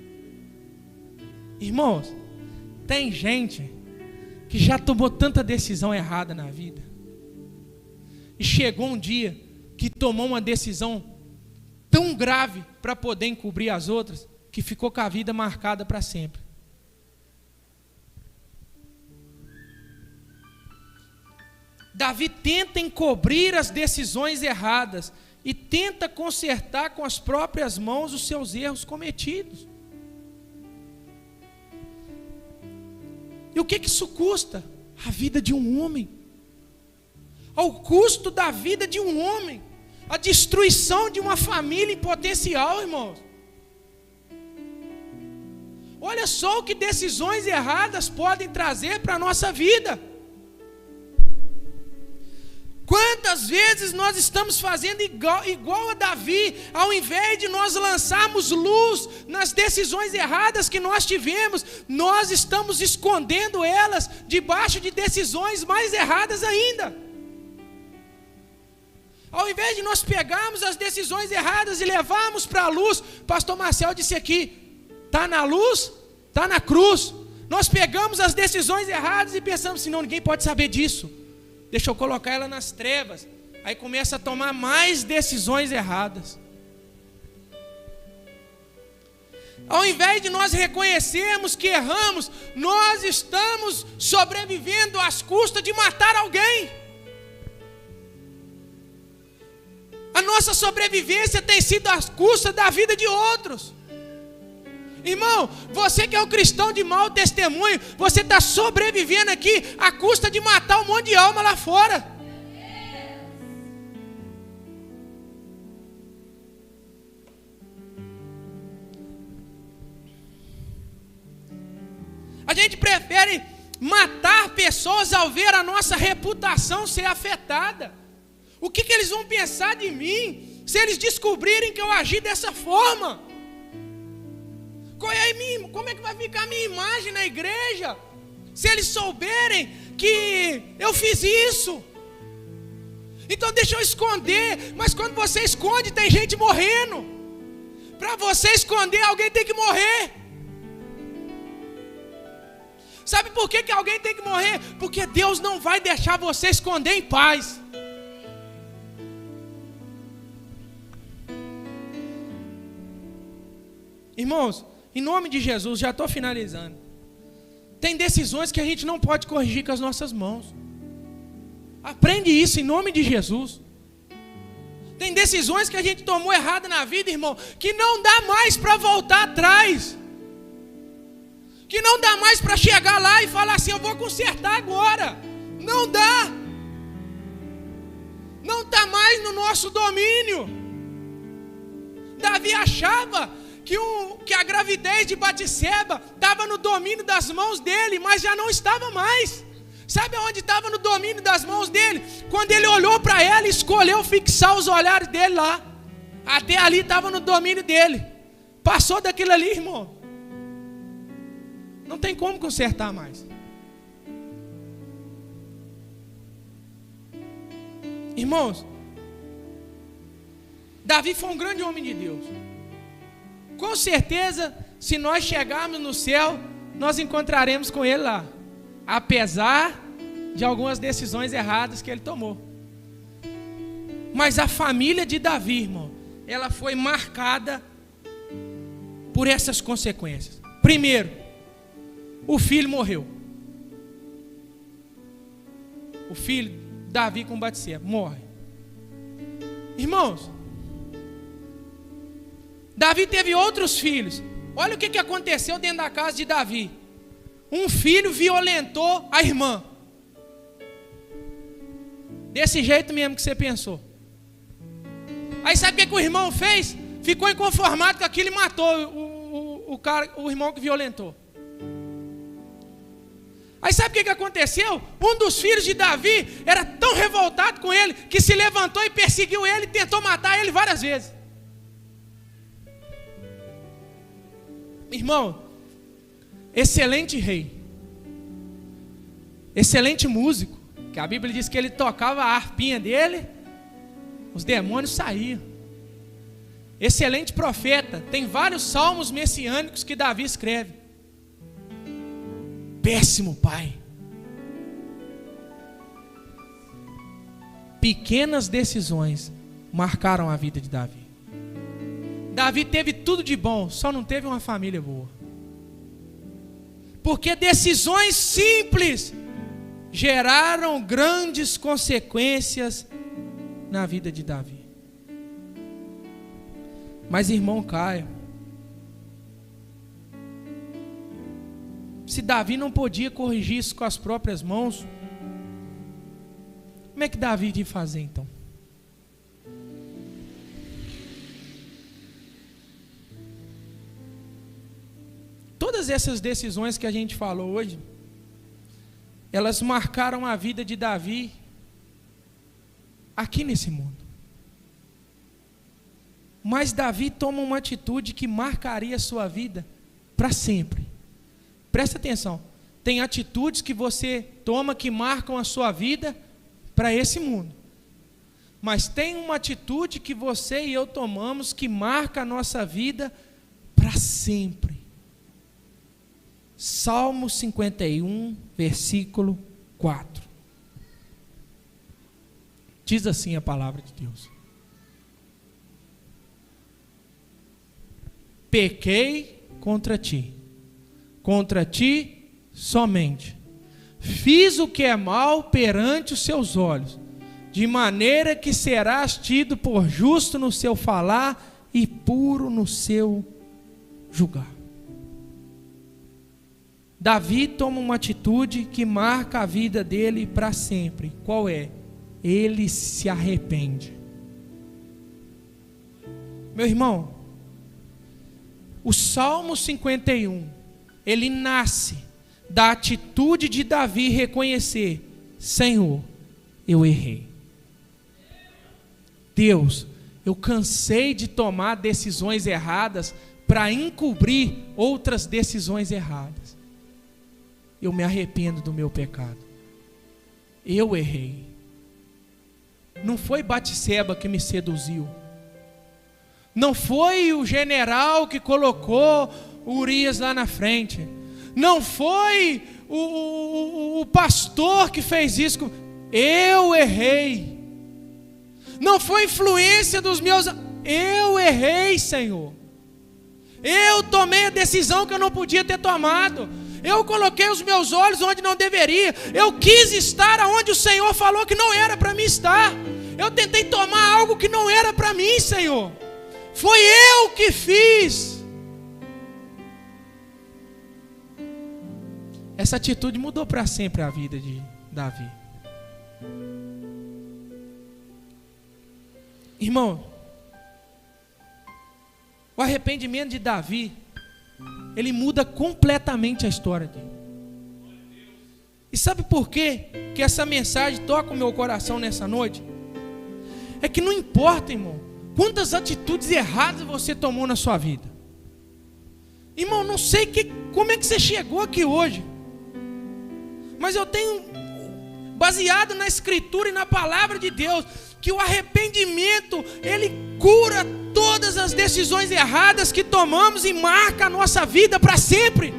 Irmãos, tem gente que já tomou tanta decisão errada na vida e chegou um dia que tomou uma decisão tão grave para poder encobrir as outras, que ficou com a vida marcada para sempre. Davi tenta encobrir as decisões erradas e tenta consertar com as próprias mãos os seus erros cometidos. E o que isso custa? A vida de um homem. Ao custo da vida de um homem, a destruição de uma família em potencial, irmãos. Olha só o que decisões erradas podem trazer para a nossa vida. Quantas vezes nós estamos fazendo igual a Davi, ao invés de nós lançarmos luz nas decisões erradas que nós tivemos, nós estamos escondendo elas debaixo de decisões mais erradas ainda. Ao invés de nós pegarmos as decisões erradas e levarmos para a luz, pastor Marcel disse aqui, está na luz, está na cruz. Nós pegamos as decisões erradas e pensamos assim, não, ninguém pode saber disso. Deixa eu colocar ela nas trevas. Aí começa a tomar mais decisões erradas. Ao invés de nós reconhecermos que erramos, nós estamos sobrevivendo às custas de matar alguém. A nossa sobrevivência tem sido às custas da vida de outros. Irmão, você que é um cristão de mau testemunho, você está sobrevivendo aqui à custa de matar um monte de alma lá fora. A gente prefere matar pessoas ao ver a nossa reputação ser afetada. O que eles vão pensar de mim se eles descobrirem que eu agi dessa forma? Como é que vai ficar a minha imagem na igreja se eles souberem que eu fiz isso? Então deixa eu esconder. Mas quando você esconde, tem gente morrendo. Para você esconder, alguém tem que morrer. Sabe por que alguém tem que morrer? Porque Deus não vai deixar você esconder em paz. Irmãos, em nome de Jesus, já estou finalizando. Tem decisões que a gente não pode corrigir com as nossas mãos. Aprende isso em nome de Jesus. Tem decisões que a gente tomou errado na vida, irmão, que não dá mais para voltar atrás. que não dá mais para chegar lá e falar assim, eu vou consertar agora. Não dá. Não está mais no nosso domínio. Davi achava que a gravidez de Batseba estava no domínio das mãos dele, mas já não estava mais. Sabe onde estava no domínio das mãos dele? Quando ele olhou para ela e escolheu fixar os olhares dele lá. Até ali estava no domínio dele. Passou daquilo ali, irmão, não tem como consertar mais. Irmãos, Davi foi um grande homem de Deus. Com certeza, se nós chegarmos no céu, nós encontraremos com ele lá, apesar de algumas decisões erradas que ele tomou. Mas a família de Davi, irmão, ela foi marcada por essas consequências. Primeiro, o filho morreu. O filho, Davi com Batseba, morre. Irmãos, Davi teve outros filhos. Olha o que aconteceu dentro da casa de Davi. Um filho violentou a irmã. Desse jeito mesmo que você pensou. Aí sabe o que o irmão fez? Ficou inconformado com aquilo e matou o irmão que violentou. Aí sabe o que aconteceu? Um dos filhos de Davi era tão revoltado com ele que se levantou e perseguiu ele e tentou matar ele várias vezes. Irmão, excelente rei, excelente músico, que a Bíblia diz que ele tocava a harpinha dele, os demônios saíam. Excelente profeta, tem vários salmos messiânicos que Davi escreve. Péssimo pai. Pequenas decisões marcaram a vida de Davi. Davi teve tudo de bom, só não teve uma família boa. Porque decisões simples geraram grandes consequências na vida de Davi. Mas irmão Caio, se Davi não podia corrigir isso com as próprias mãos, como é que Davi ia fazer então? Todas essas decisões que a gente falou hoje, elas marcaram a vida de Davi aqui nesse mundo. Mas Davi toma uma atitude que marcaria a sua vida para sempre. Presta atenção, tem atitudes que você toma que marcam a sua vida para esse mundo. Mas tem uma atitude que você e eu tomamos que marca a nossa vida para sempre. Salmo 51, versículo 4. Diz assim a palavra de Deus: pequei contra ti somente, fiz o que é mal perante os seus olhos, de maneira que serás tido por justo no seu falar e puro no seu julgar. Davi toma uma atitude que marca a vida dele para sempre. Qual é? Ele se arrepende. Meu irmão, o Salmo 51, ele nasce da atitude de Davi reconhecer: Senhor, eu errei. Deus, eu cansei de tomar decisões erradas para encobrir outras decisões erradas. Eu me arrependo do meu pecado. Eu errei. Não foi Batseba que me seduziu. Não foi o general que colocou Urias lá na frente. Não foi o pastor que fez isso. Eu errei. Não foi influência dos meus. Eu errei, Senhor. Eu tomei a decisão que eu não podia ter tomado. Eu coloquei os meus olhos onde não deveria. Eu quis estar onde o Senhor falou que não era para mim estar. Eu tentei tomar algo que não era para mim, Senhor. Foi eu que fiz. Essa atitude mudou para sempre a vida de Davi. Irmão, o arrependimento de Davi, ele muda completamente a história dele. E sabe por quê que essa mensagem toca o meu coração nessa noite? É que não importa, irmão, quantas atitudes erradas você tomou na sua vida. Irmão, não sei como é que você chegou aqui hoje, mas eu tenho, baseado na Escritura e na Palavra de Deus, que o arrependimento, ele cura todas as decisões erradas que tomamos e marca a nossa vida para sempre.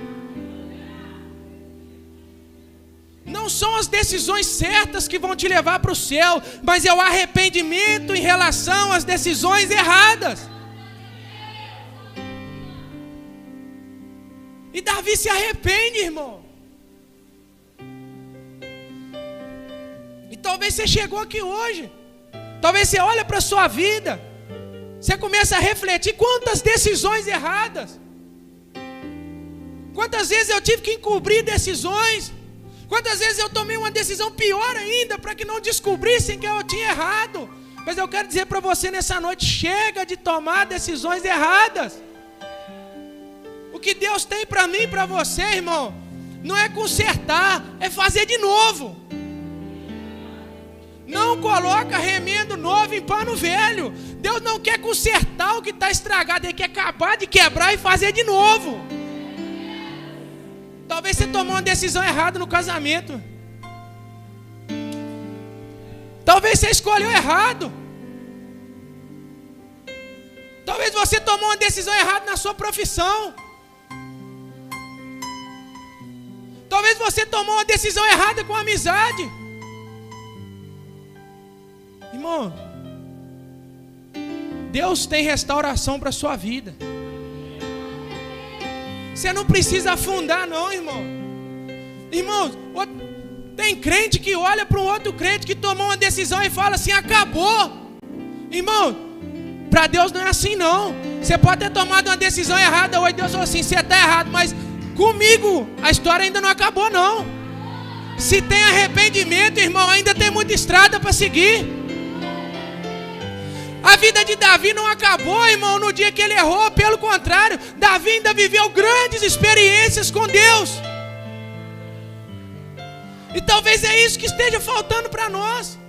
Não são as decisões certas que vão te levar para o céu, mas é o arrependimento em relação às decisões erradas. E Davi se arrepende, irmão. E talvez você chegou aqui hoje, talvez você olha para a sua vida, você começa a refletir quantas decisões erradas, quantas vezes eu tive que encobrir decisões, quantas vezes eu tomei uma decisão pior ainda para que não descobrissem que eu tinha errado. Mas eu quero dizer para você nessa noite, chega de tomar decisões erradas. O que Deus tem para mim e para você, irmão, não é consertar, é fazer de novo. Não coloca remendo novo em pano velho. Deus não quer consertar o que está estragado, Ele quer acabar de quebrar e fazer de novo. Talvez você tomou uma decisão errada no casamento. Talvez você escolheu errado. Talvez você tomou uma decisão errada na sua profissão. Talvez você tomou uma decisão errada com a amizade. Irmão, Deus tem restauração para a sua vida. Você não precisa afundar não, irmão. Irmãos, tem crente que olha para um outro crente que tomou uma decisão e fala assim, acabou. Irmão, para Deus não é assim não. Você pode ter tomado uma decisão errada hoje, Deus falou assim, você está errado, mas comigo a história ainda não acabou não. Se tem arrependimento, irmão, ainda tem muita estrada para seguir. A vida de Davi não acabou, irmão, no dia que ele errou. Pelo contrário, Davi ainda viveu grandes experiências com Deus. E talvez é isso que esteja faltando para nós.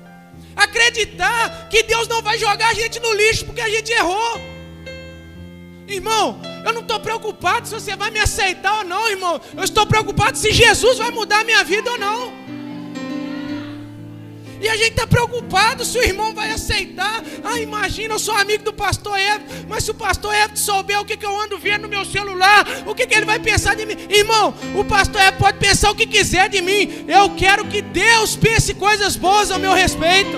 Acreditar que Deus não vai jogar a gente no lixo porque a gente errou. Irmão, eu não estou preocupado se você vai me aceitar ou não, irmão. Eu estou preocupado se Jesus vai mudar a minha vida ou não. E a gente está preocupado se o irmão vai aceitar. Ah, imagina, eu sou amigo do pastor Everton, mas se o pastor Everton souber o que eu ando vendo no meu celular, o que ele vai pensar de mim? Irmão, o pastor Everton pode pensar o que quiser de mim. Eu quero que Deus pense coisas boas ao meu respeito.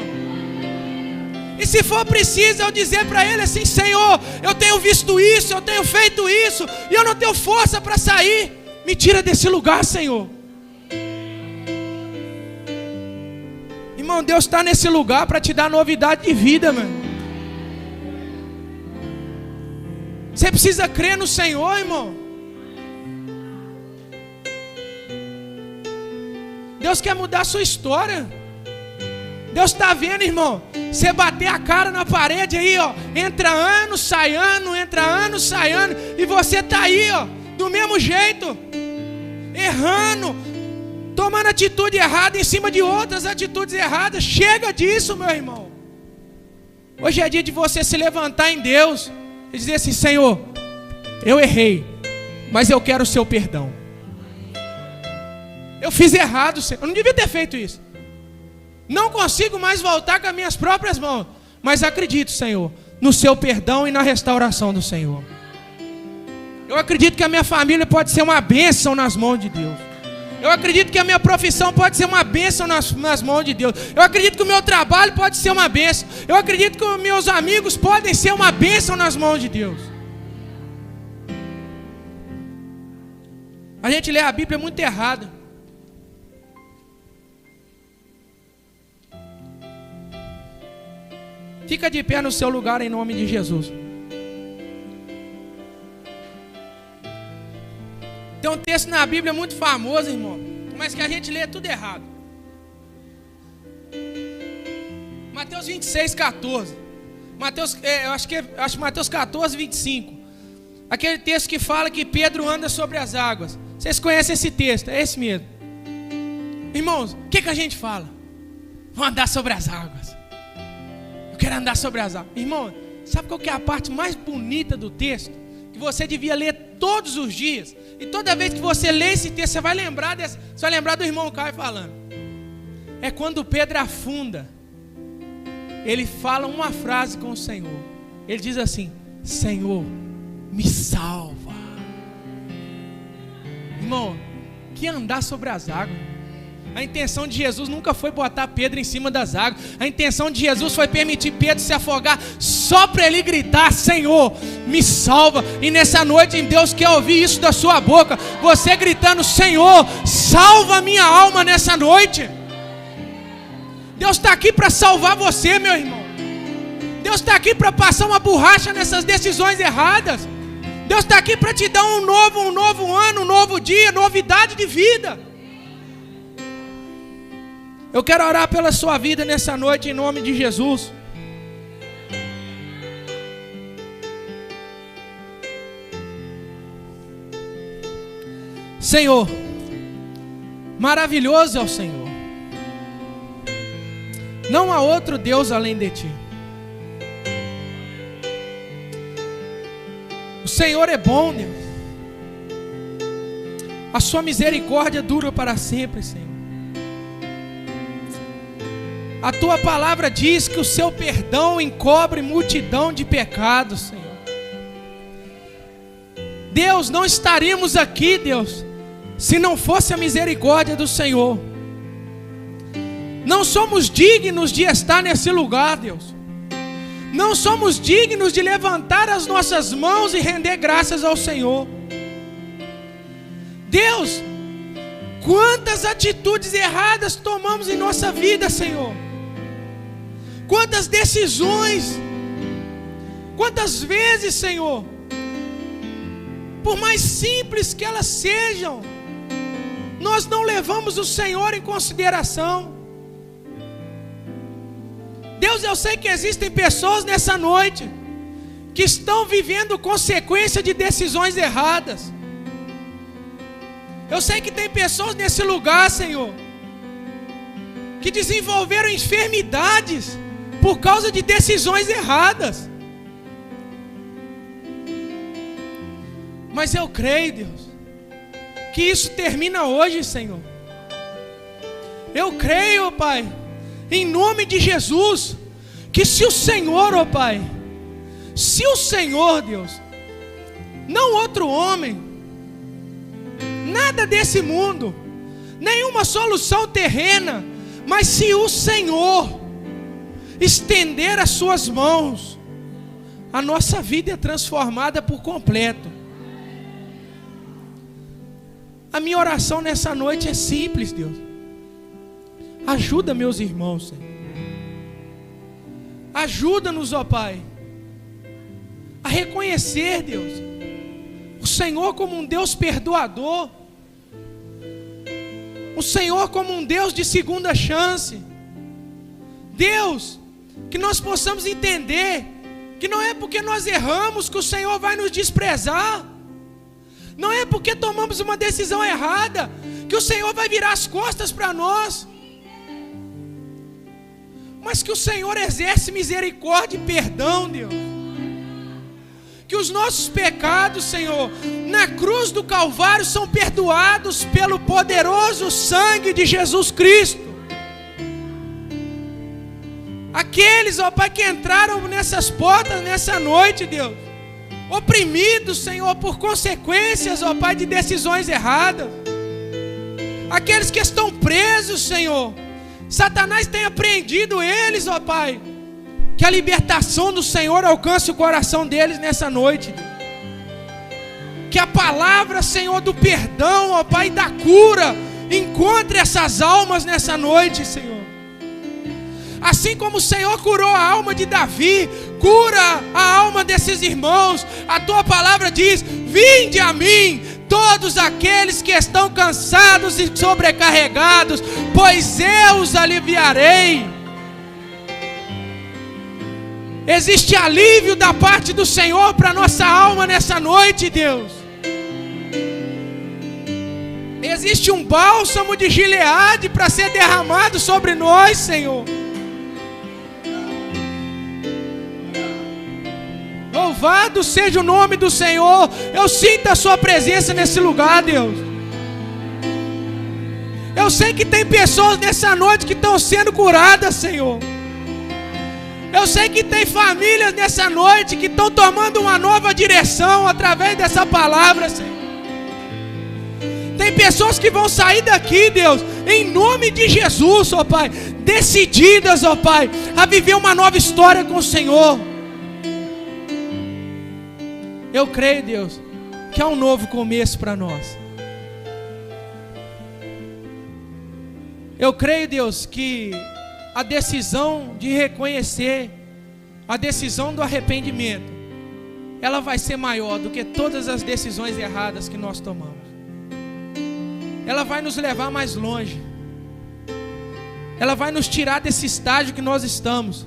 E se for preciso eu dizer para ele assim, Senhor, eu tenho visto isso, eu tenho feito isso, e eu não tenho força para sair. Me tira desse lugar, Senhor. Irmão, Deus está nesse lugar para te dar novidade de vida, mano. Você precisa crer no Senhor, irmão. Deus quer mudar a sua história. Deus está vendo, irmão. Você bater a cara na parede aí, ó. Entra ano, sai ano, entra ano, sai ano. E você está aí, ó, do mesmo jeito, errando, tomando atitude errada em cima de outras atitudes erradas. Chega disso, meu irmão. Hoje é dia de você se levantar em Deus e dizer assim, Senhor, eu errei, mas eu quero o seu perdão. Eu fiz errado, Senhor. Eu não devia ter feito isso. Não consigo mais voltar com as minhas próprias mãos, mas acredito, Senhor, no seu perdão e na restauração do Senhor. Eu acredito que a minha família pode ser uma bênção nas mãos de Deus. Eu acredito que a minha profissão pode ser uma bênção nas mãos de Deus. Eu acredito que o meu trabalho pode ser uma bênção. Eu acredito que os meus amigos podem ser uma bênção nas mãos de Deus. A gente lê a Bíblia muito errado. Fica de pé no seu lugar em nome de Jesus. Tem um texto na Bíblia muito famoso, irmão, mas que a gente lê tudo errado. Mateus 26, 14. Acho Mateus 14, 25. Aquele texto que fala que Pedro anda sobre as águas. Vocês conhecem esse texto? É esse mesmo. Irmãos, o que a gente fala? Vou andar sobre as águas. Eu quero andar sobre as águas. Irmão, sabe qual que é a parte mais bonita do texto? Que você devia ler todos os dias. E toda vez que você lê esse texto, você vai lembrar do irmão Caio falando. É quando Pedro afunda. Ele fala uma frase com o Senhor. Ele diz assim: Senhor, me salva. Irmão, que andar sobre as águas. A intenção de Jesus nunca foi botar Pedro em cima das águas. A intenção de Jesus foi permitir Pedro se afogar só para ele gritar: Senhor, me salva. E nessa noite Deus quer ouvir isso da sua boca. Você gritando: Senhor, salva a minha alma nessa noite. Deus está aqui para salvar você, meu irmão. Deus está aqui para passar uma borracha nessas decisões erradas. Deus está aqui para te dar um novo ano, um novo dia, novidade de vida. Eu quero orar pela sua vida nessa noite, em nome de Jesus. Senhor, maravilhoso é o Senhor. Não há outro Deus além de Ti. O Senhor é bom, Deus. A Sua misericórdia dura para sempre, Senhor. A Tua palavra diz que o Seu perdão encobre multidão de pecados, Senhor. Deus, não estaríamos aqui, Deus, se não fosse a misericórdia do Senhor. Não somos dignos de estar nesse lugar, Deus. Não somos dignos de levantar as nossas mãos e render graças ao Senhor. Deus, quantas atitudes erradas tomamos em nossa vida, Senhor. Quantas decisões, quantas vezes, Senhor, por mais simples que elas sejam, nós não levamos o Senhor em consideração. Deus, eu sei que existem pessoas nessa noite que estão vivendo consequência de decisões erradas. Eu sei que tem pessoas nesse lugar, Senhor, que desenvolveram enfermidades por causa de decisões erradas. Mas eu creio, Deus, que isso termina hoje, Senhor. Eu creio, Pai, em nome de Jesus, que se o Senhor, ó Pai, se o Senhor, Deus, não outro homem, nada desse mundo, nenhuma solução terrena, mas se o Senhor estender as suas mãos, a nossa vida é transformada por completo. A minha oração nessa noite é simples, Deus. Ajuda meus irmãos, Senhor. Ajuda-nos, ó Pai, a reconhecer, Deus, o Senhor como um Deus perdoador, o Senhor como um Deus de segunda chance. Deus, que nós possamos entender que não é porque nós erramos que o Senhor vai nos desprezar. Não é porque tomamos uma decisão errada que o Senhor vai virar as costas para nós. Mas que o Senhor exerce misericórdia e perdão, Deus. Que os nossos pecados, Senhor, na cruz do Calvário são perdoados pelo poderoso sangue de Jesus Cristo. Aqueles, ó Pai, que entraram nessas portas nessa noite, Deus, oprimidos, Senhor, por consequências, ó Pai, de decisões erradas. Aqueles que estão presos, Senhor, Satanás tem apreendido eles, ó Pai. Que a libertação do Senhor alcance o coração deles nessa noite. Que a palavra, Senhor, do perdão, ó Pai, da cura, encontre essas almas nessa noite, Senhor. Assim como o Senhor curou a alma de Davi, cura a alma desses irmãos. A tua palavra diz: vinde a mim, todos aqueles que estão cansados e sobrecarregados, pois eu os aliviarei. Existe alívio da parte do Senhor para nossa alma nessa noite, Deus. Existe um bálsamo de Gileade para ser derramado sobre nós, Senhor. Louvado seja o nome do Senhor. Eu sinto a sua presença nesse lugar, Deus. Eu sei que tem pessoas nessa noite que estão sendo curadas, Senhor. Eu sei que tem famílias nessa noite que estão tomando uma nova direção através dessa palavra, Senhor. Tem pessoas que vão sair daqui, Deus, em nome de Jesus, ó Pai, decididas, ó Pai, a viver uma nova história com o Senhor. Eu creio, Deus, que há um novo começo para nós. Eu creio, Deus, que a decisão de reconhecer, a decisão do arrependimento, ela vai ser maior do que todas as decisões erradas que nós tomamos. Ela vai nos levar mais longe. Ela vai nos tirar desse estágio que nós estamos.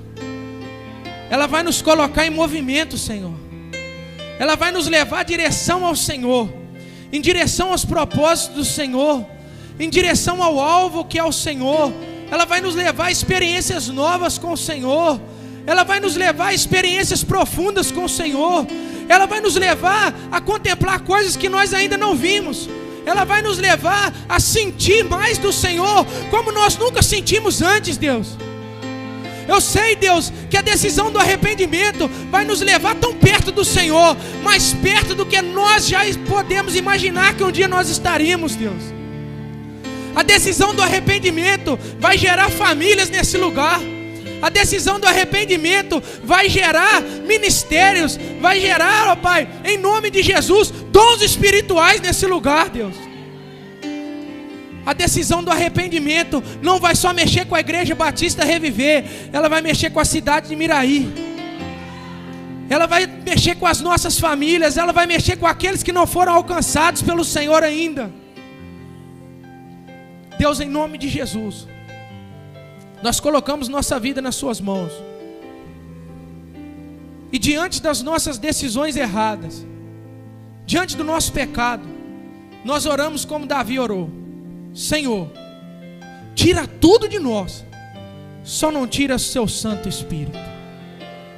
Ela vai nos colocar em movimento, Senhor. Ela vai nos levar em direção ao Senhor, em direção aos propósitos do Senhor, em direção ao alvo que é o Senhor. Ela vai nos levar a experiências novas com o Senhor. Ela vai nos levar a experiências profundas com o Senhor. Ela vai nos levar a contemplar coisas que nós ainda não vimos. Ela vai nos levar a sentir mais do Senhor, como nós nunca sentimos antes, Deus. Eu sei, Deus, que a decisão do arrependimento vai nos levar tão perto do Senhor, mais perto do que nós já podemos imaginar que um dia nós estaríamos, Deus. A decisão do arrependimento vai gerar famílias nesse lugar. A decisão do arrependimento vai gerar ministérios, vai gerar, ó Pai, em nome de Jesus, dons espirituais nesse lugar, Deus. A decisão do arrependimento não vai só mexer com a Igreja Batista Reviver, ela vai mexer com a cidade de Miraí. Ela vai mexer com as nossas famílias, ela vai mexer com aqueles que não foram alcançados pelo Senhor ainda. Deus, em nome de Jesus, nós colocamos nossa vida nas suas mãos. E diante das nossas decisões erradas, diante do nosso pecado, nós oramos como Davi orou: Senhor, tira tudo de nós, só não tira o seu Santo Espírito.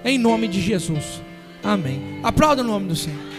Em nome de Jesus, amém. Aplauda o nome do Senhor.